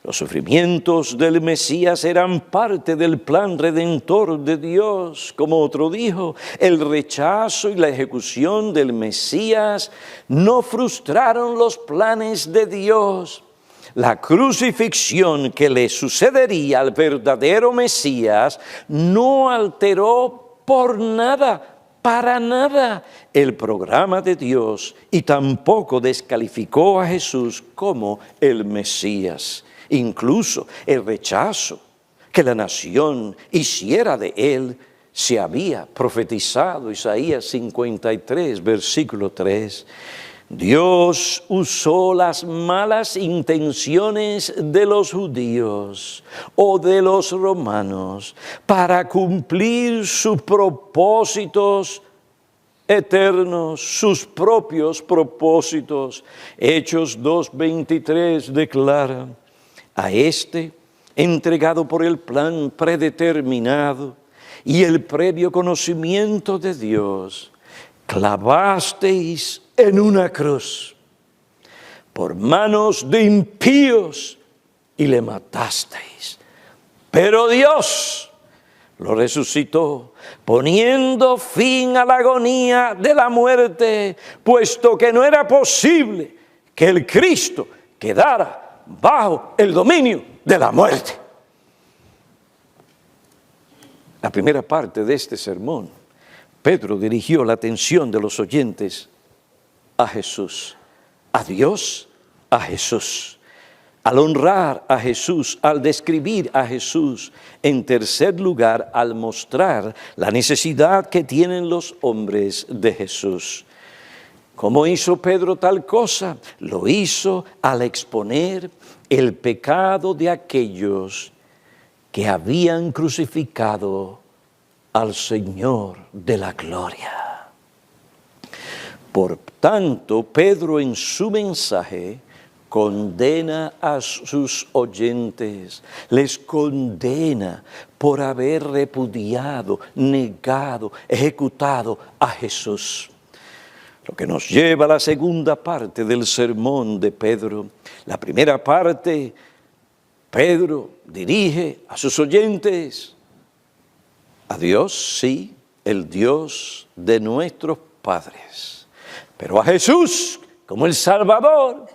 los sufrimientos del Mesías eran parte del plan redentor de Dios. Como otro dijo, el rechazo y la ejecución del Mesías no frustraron los planes de Dios. La crucifixión que le sucedería al verdadero Mesías no alteró por nada, para nada, el programa de Dios y tampoco descalificó a Jesús como el Mesías. Incluso el rechazo que la nación hiciera de él se había profetizado. Isaías 53, versículo 3. Dios usó las malas intenciones de los judíos o de los romanos para cumplir sus propósitos eternos, sus propios propósitos. Hechos 2:23 declara: a este, entregado por el plan predeterminado y el previo conocimiento de Dios, clavasteis en una cruz por manos de impíos y le matasteis. Pero Dios lo resucitó, poniendo fin a la agonía de la muerte, puesto que no era posible que el Cristo quedara bajo el dominio de la muerte. La primera parte de este sermón, Pedro dirigió la atención de los oyentes a Jesús, a Dios, a Jesús. Al honrar a Jesús, al describir a Jesús, en tercer lugar, al mostrar la necesidad que tienen los hombres de Jesús. ¿Cómo hizo Pedro tal cosa? Lo hizo al exponer el pecado de aquellos que habían crucificado al Señor de la gloria. Por tanto, Pedro en su mensaje condena a sus oyentes, les condena por haber repudiado, negado, ejecutado a Jesús. Lo que nos lleva a la segunda parte del sermón de Pedro. La primera parte, Pedro dirige a sus oyentes a Dios, sí, el Dios de nuestros padres, pero a Jesús como el Salvador,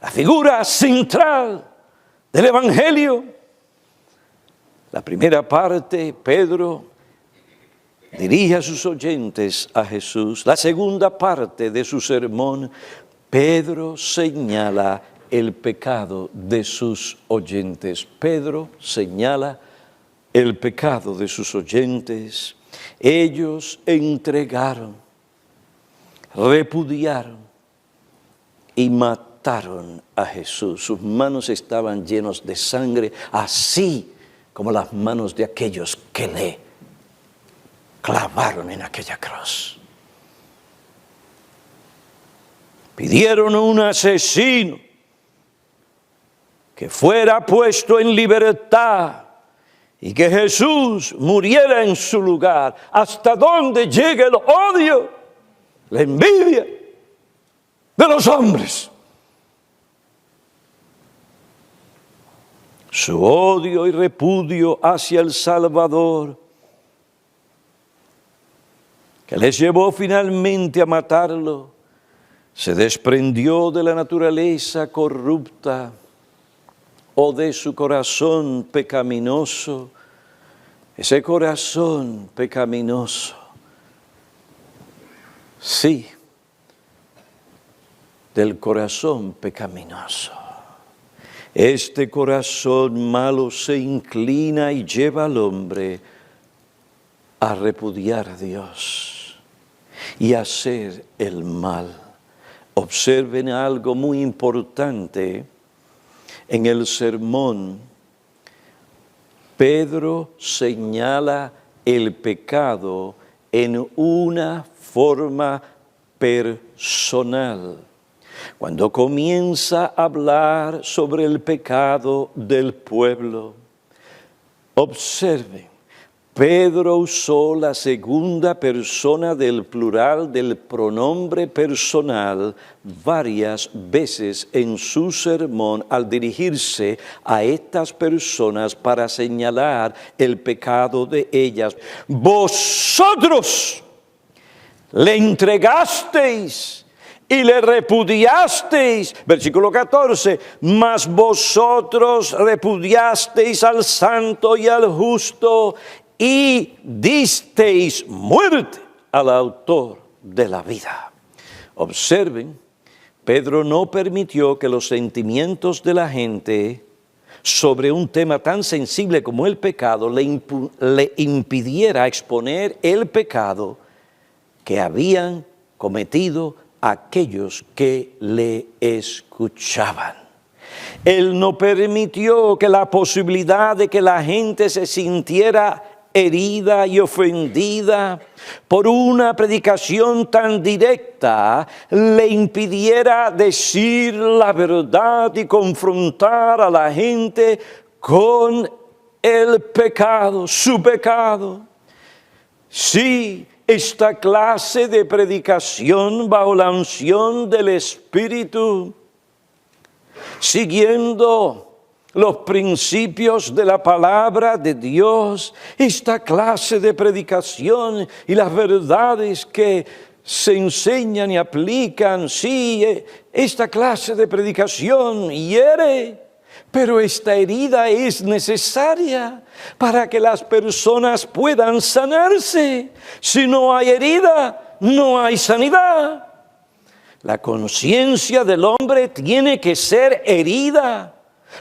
la figura central del Evangelio. La primera parte, Pedro dirige a sus oyentes a Jesús. La segunda parte de su sermón, Pedro señala el pecado de sus oyentes. Pedro señala el pecado de sus oyentes. Ellos entregaron, repudiaron y mataron a Jesús. Sus manos estaban llenas de sangre, así como las manos de aquellos que le clavaron en aquella cruz. Pidieron a un asesino que fuera puesto en libertad y que Jesús muriera en su lugar. ¿Hasta dónde llega el odio, la envidia de los hombres? Su odio y repudio hacia el Salvador, que les llevó finalmente a matarlo, se desprendió de la naturaleza corrupta o de su corazón pecaminoso Ese corazón pecaminoso, sí, del corazón pecaminoso. Este corazón malo se inclina y lleva al hombre a repudiar a Dios y a hacer el mal. Observen algo muy importante en el sermón. Pedro señala el pecado en una forma personal. Cuando comienza a hablar sobre el pecado del pueblo, observen, Pedro usó la segunda persona del plural del pronombre personal varias veces en su sermón al dirigirse a estas personas para señalar el pecado de ellas. Vosotros le entregasteis y le repudiasteis, versículo 14, mas vosotros repudiasteis al santo y al justo y disteis muerte al autor de la vida. Observen, Pedro no permitió que los sentimientos de la gente sobre un tema tan sensible como el pecado le impidiera exponer el pecado que habían cometido aquellos que le escuchaban. Él no permitió que la posibilidad de que la gente se sintiera herida y ofendida por una predicación tan directa le impidiera decir la verdad y confrontar a la gente con el pecado, su pecado. Sí, esta clase de predicación bajo la unción del Espíritu, siguiendo los principios de la palabra de Dios, esta clase de predicación y las verdades que se enseñan y aplican, sí, esta clase de predicación hiere, pero esta herida es necesaria para que las personas puedan sanarse. Si no hay herida, no hay sanidad. La conciencia del hombre tiene que ser herida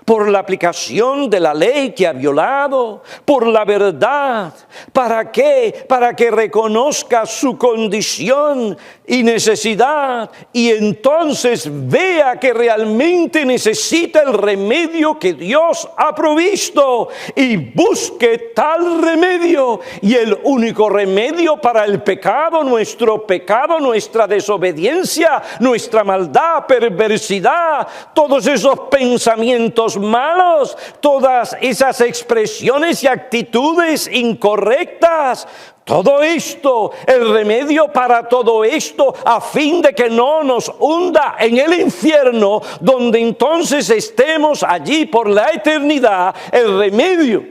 por la aplicación de la ley que ha violado, por la verdad. ¿Para qué? Para que reconozca su condición y necesidad y entonces vea que realmente necesita el remedio que Dios ha provisto y busque tal remedio. Y el único remedio para el pecado, nuestra desobediencia, nuestra maldad, perversidad, todos esos pensamientos malos, todas esas expresiones y actitudes incorrectas, todo esto, el remedio para todo esto, a fin de que no nos hunda en el infierno, donde entonces estemos allí por la eternidad, el remedio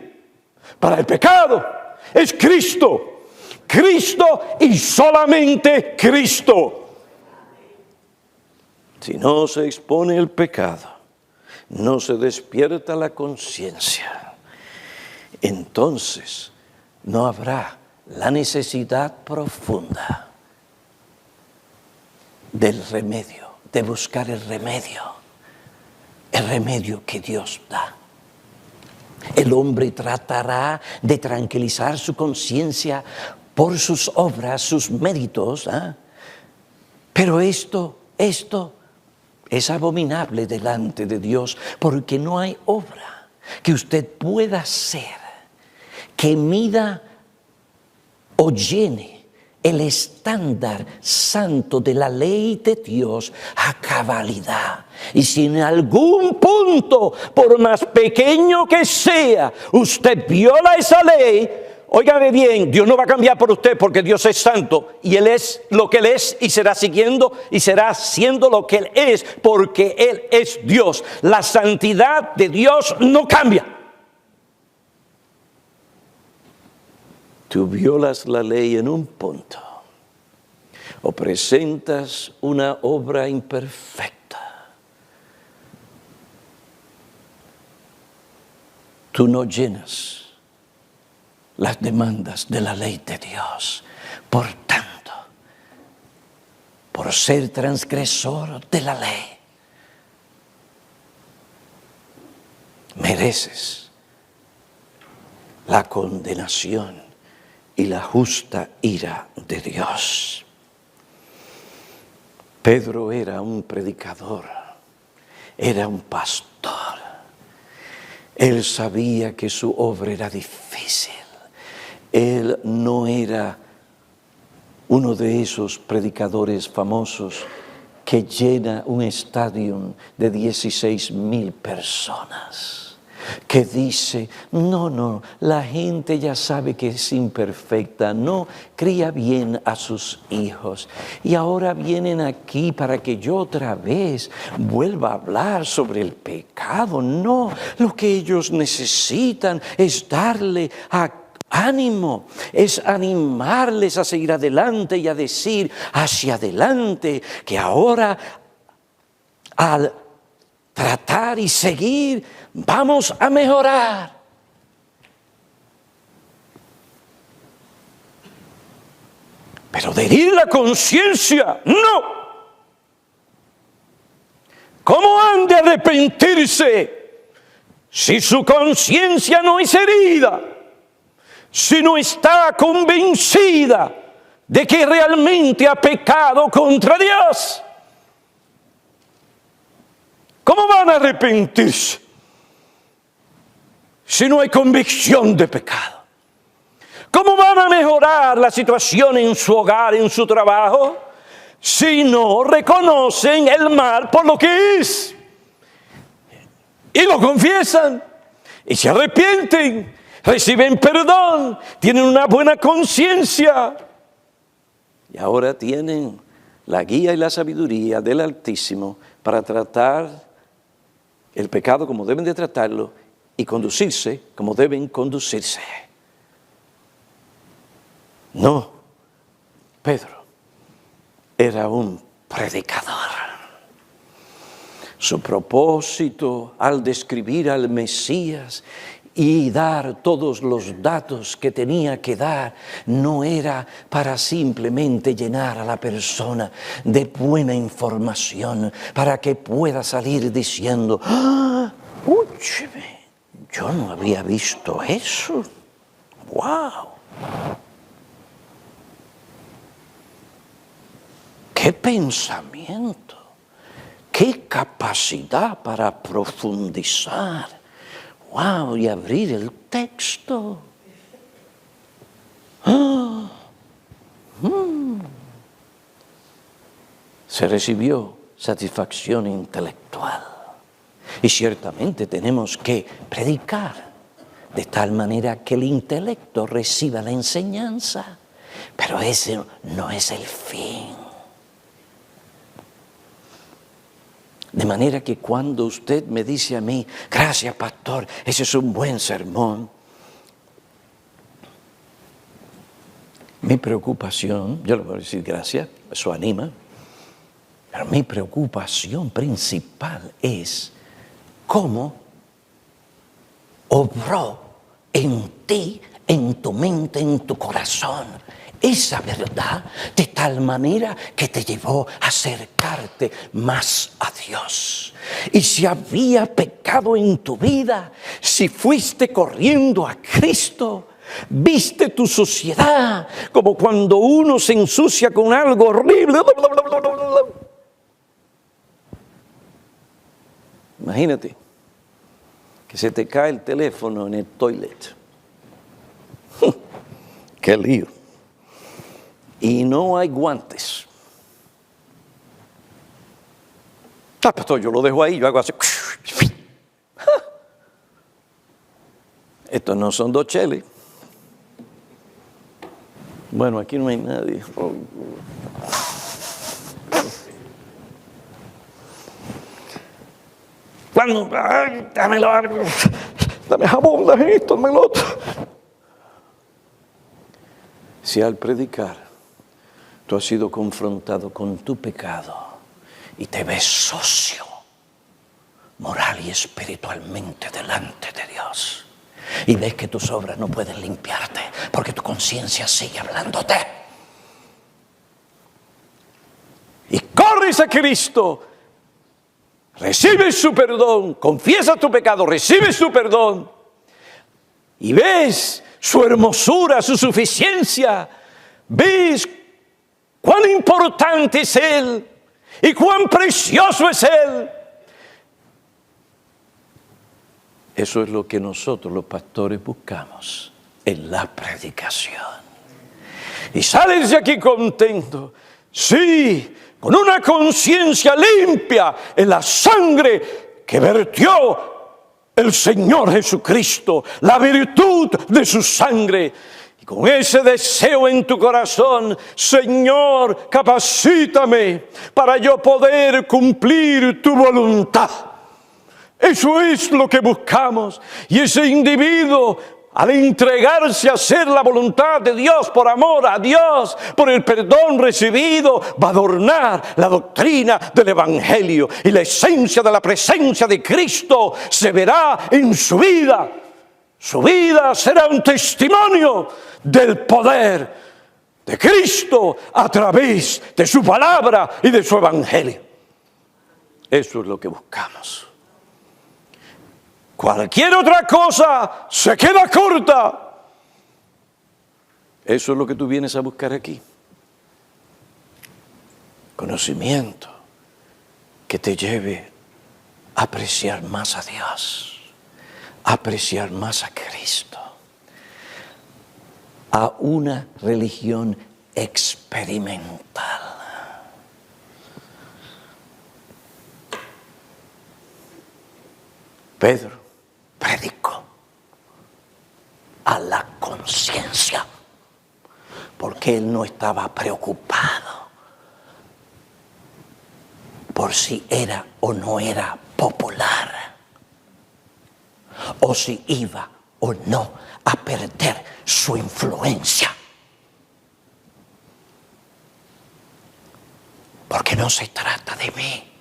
para el pecado es Cristo, Cristo y solamente Cristo. Si no se expone el pecado, no se despierta la conciencia, entonces no habrá la necesidad profunda del remedio, de buscar el remedio que Dios da. El hombre tratará de tranquilizar su conciencia por sus obras, sus méritos, pero esto es abominable delante de Dios, porque no hay obra que usted pueda hacer que mida o llene el estándar santo de la ley de Dios a cabalidad. Y si en algún punto, por más pequeño que sea, usted viola esa ley, óigame bien, Dios no va a cambiar por usted porque Dios es santo y Él es lo que Él es y será siguiendo y será haciendo lo que Él es porque Él es Dios. La santidad de Dios no cambia. Tú violas la ley en un punto o presentas una obra imperfecta. Tú no llenas las demandas de la ley de Dios. Por tanto, por ser transgresor de la ley, mereces la condenación y la justa ira de Dios. Pedro era un predicador, era un pastor. Él sabía que su obra era difícil. Él no era uno de esos predicadores famosos que llena un estadio de 16,000 personas. Que dice, no, la gente ya sabe que es imperfecta, no cría bien a sus hijos. Y ahora vienen aquí para que yo otra vez vuelva a hablar sobre el pecado. No, lo que ellos necesitan es darle ánimo, es animarles a seguir adelante y a decir hacia adelante que ahora al tratar y seguir vamos a mejorar. Pero de herir la conciencia, no. ¿Cómo han de arrepentirse si su conciencia no es herida? Si no está convencida de que realmente ha pecado contra Dios. ¿Cómo van a arrepentirse si no hay convicción de pecado? ¿Cómo van a mejorar la situación en su hogar, en su trabajo, si no reconocen el mal por lo que es? Y lo confiesan, y se arrepienten, reciben perdón, tienen una buena conciencia. Y ahora tienen la guía y la sabiduría del Altísimo para tratar el pecado como deben de tratarlo y conducirse como deben conducirse. No, Pedro era un predicador. Su propósito al describir al Mesías y dar todos los datos que tenía que dar no era para simplemente llenar a la persona de buena información para que pueda salir diciendo, úcheme, yo no había visto eso. ¡Wow! ¡Qué pensamiento! ¡Qué capacidad para profundizar! ¡Wow! Y abrir el texto. Se recibió satisfacción intelectual. Y ciertamente tenemos que predicar de tal manera que el intelecto reciba la enseñanza. Pero ese no es el fin. De manera que cuando usted me dice a mí, gracias pastor, ese es un buen sermón. Mi preocupación, yo le voy a decir gracias, eso anima, pero mi preocupación principal es cómo obró en ti, en tu mente, en tu corazón, esa verdad de tal manera que te llevó a acercarte más a Dios. Y si había pecado en tu vida, si fuiste corriendo a Cristo, viste tu suciedad como cuando uno se ensucia con algo horrible. Imagínate que se te cae el teléfono en el toilet. ¡Qué lío! Y no hay guantes. Pastor, yo lo dejo ahí, yo hago así. Estos no son dos cheles. Bueno, aquí no hay nadie. Cuando, dámelo, dame jabón, dame esto, dame lo otro. Si al predicar tú has sido confrontado con tu pecado y te ves socio, moral y espiritualmente delante de Dios, y ves que tus obras no pueden limpiarte porque tu conciencia sigue hablándote. Y corres a Cristo, recibes su perdón, confiesas tu pecado, recibes su perdón y ves su hermosura, su suficiencia, ves cuán importante es Él y cuán precioso es Él. Eso es lo que nosotros los pastores buscamos en la predicación. Y sales de aquí contento, sí, con una conciencia limpia en la sangre que vertió el Señor Jesucristo, la virtud de su sangre. Y con ese deseo en tu corazón, Señor, capacítame para yo poder cumplir tu voluntad. Eso es lo que buscamos. Y ese individuo, al entregarse a hacer la voluntad de Dios por amor a Dios, por el perdón recibido, va a adornar la doctrina del Evangelio. Y la esencia de la presencia de Cristo se verá en su vida. Su vida será un testimonio del poder de Cristo a través de su palabra y de su Evangelio. Eso es lo que buscamos. Cualquier otra cosa se queda corta. Eso es lo que tú vienes a buscar aquí. Conocimiento que te lleve a apreciar más a Dios, a apreciar más a Cristo, a una religión experimental. Pedro predicó a la conciencia, porque él no estaba preocupado por si era o no era popular, o si iba o no a perder su influencia. Porque no se trata de mí,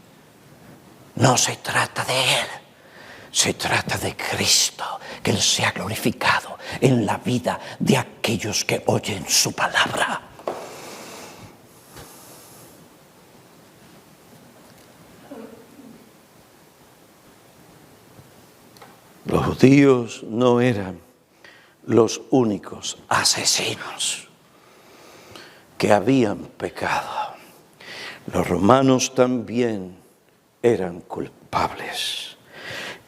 no se trata de él. Se trata de Cristo, que Él sea glorificado en la vida de aquellos que oyen su palabra. Los judíos no eran los únicos asesinos que habían pecado. Los romanos también eran culpables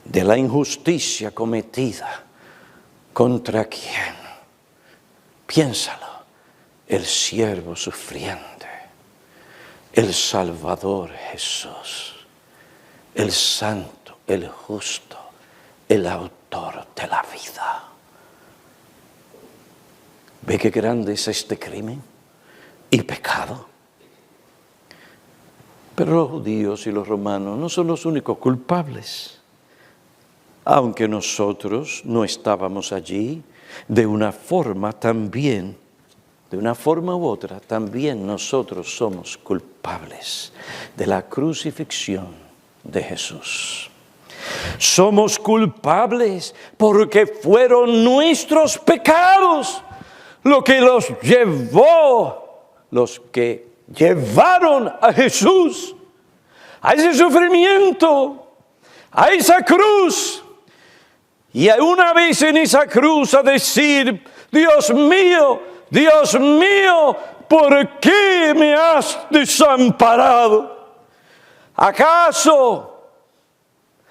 de la injusticia cometida. ¿Contra quién? Piénsalo. El siervo sufriente, el Salvador Jesús, el santo, el justo, el autor de la vida. ¿Ve qué grande es este crimen y pecado? Pero los judíos y los romanos no son los únicos culpables. Aunque nosotros no estábamos allí, de una forma también, de una forma u otra, también nosotros somos culpables de la crucifixión de Jesús. Somos culpables porque fueron nuestros pecados lo que los que llevaron a Jesús a ese sufrimiento, a esa cruz. Y una vez en esa cruz a decir, Dios mío, ¿por qué me has desamparado? ¿Acaso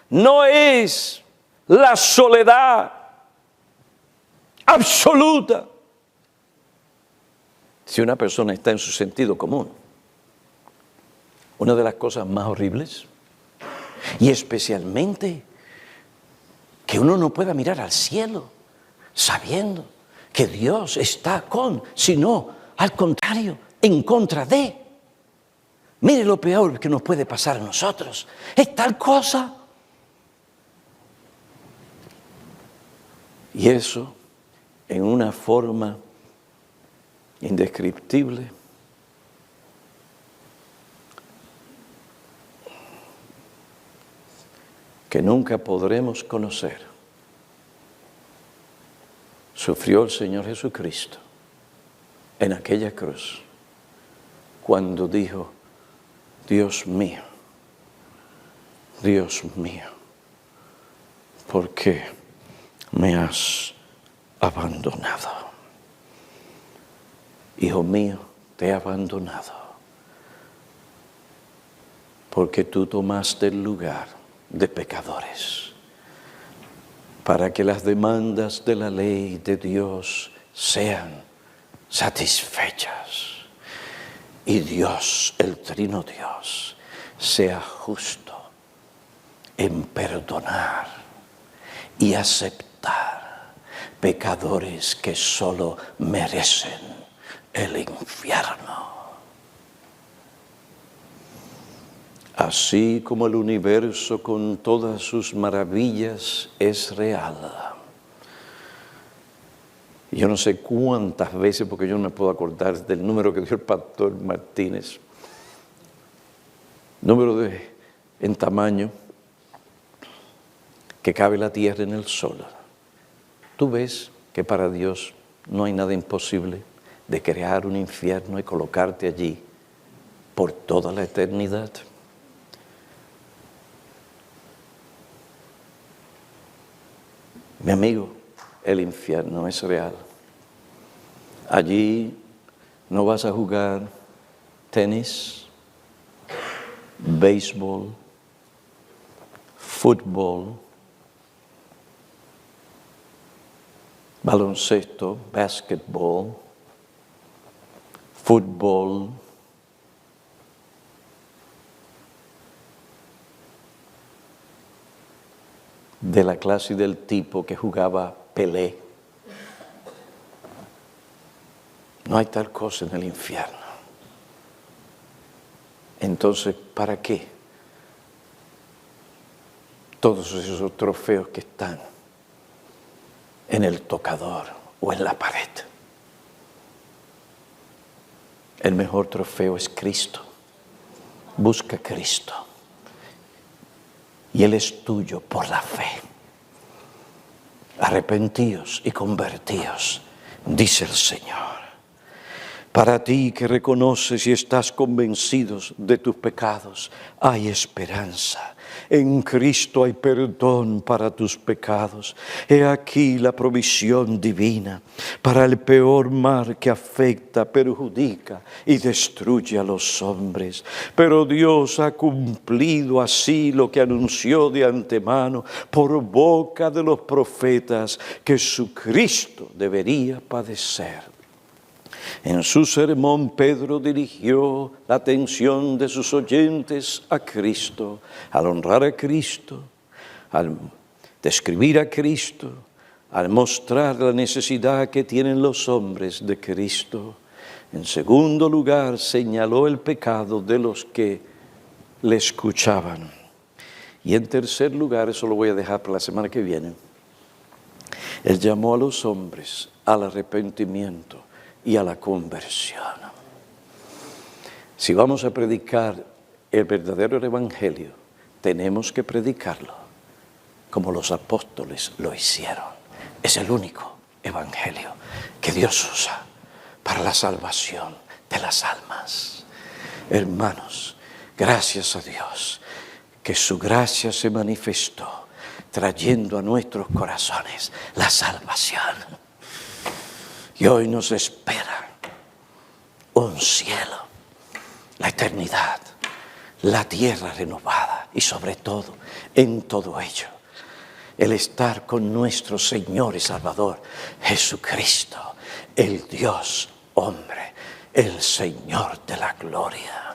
no es la soledad absoluta? Si una persona está en su sentido común, una de las cosas más horribles, y especialmente que uno no pueda mirar al cielo sabiendo que Dios está sino al contrario, en contra de. Mire lo peor que nos puede pasar a nosotros. Es tal cosa. Y eso, en una forma indescriptible, que nunca podremos conocer. sufrió el Señor Jesucristo en aquella cruz cuando dijo, Dios mío, ¿por qué me has abandonado? Hijo mío, te he abandonado porque tú tomaste el lugar de pecadores para que las demandas de la ley de Dios sean satisfechas y Dios, el Trino Dios, sea justo en perdonar y aceptar pecadores que solo merecen el infierno. Así como el universo con todas sus maravillas es real. Yo no sé cuántas veces, porque yo no me puedo acordar del número que dio el pastor Martínez, número en tamaño que cabe la tierra en el sol. Tú ves que para Dios no hay nada imposible de crear un infierno y colocarte allí por toda la eternidad. Mi amigo, el infierno es real. Allí no vas a jugar tenis, béisbol, fútbol, baloncesto, básquetbol, fútbol, de la clase y del tipo que jugaba Pelé. No hay tal cosa en el infierno. Entonces, ¿para qué todos esos trofeos que están en el tocador o en la pared? El mejor trofeo es Cristo. Busca a Cristo. Y Él es tuyo por la fe. Arrepentíos y convertíos, dice el Señor. Para ti que reconoces y estás convencidos de tus pecados, hay esperanza. En Cristo hay perdón para tus pecados. He aquí la provisión divina para el peor mal que afecta, perjudica y destruye a los hombres. Pero Dios ha cumplido así lo que anunció de antemano por boca de los profetas, que su Cristo debería padecer. En su sermón, Pedro dirigió la atención de sus oyentes a Cristo, al honrar a Cristo, al describir a Cristo, al mostrar la necesidad que tienen los hombres de Cristo. En segundo lugar, señaló el pecado de los que le escuchaban. Y en tercer lugar, eso lo voy a dejar para la semana que viene, Él llamó a los hombres al arrepentimiento y a la conversión. Si vamos a predicar el verdadero evangelio, tenemos que predicarlo como los apóstoles lo hicieron. Es el único evangelio que Dios usa para la salvación de las almas. Hermanos, gracias a Dios que su gracia se manifestó trayendo a nuestros corazones la salvación. Y hoy nos espera un cielo, la eternidad, la tierra renovada y sobre todo, en todo ello, el estar con nuestro Señor y Salvador Jesucristo, el Dios hombre, el Señor de la gloria.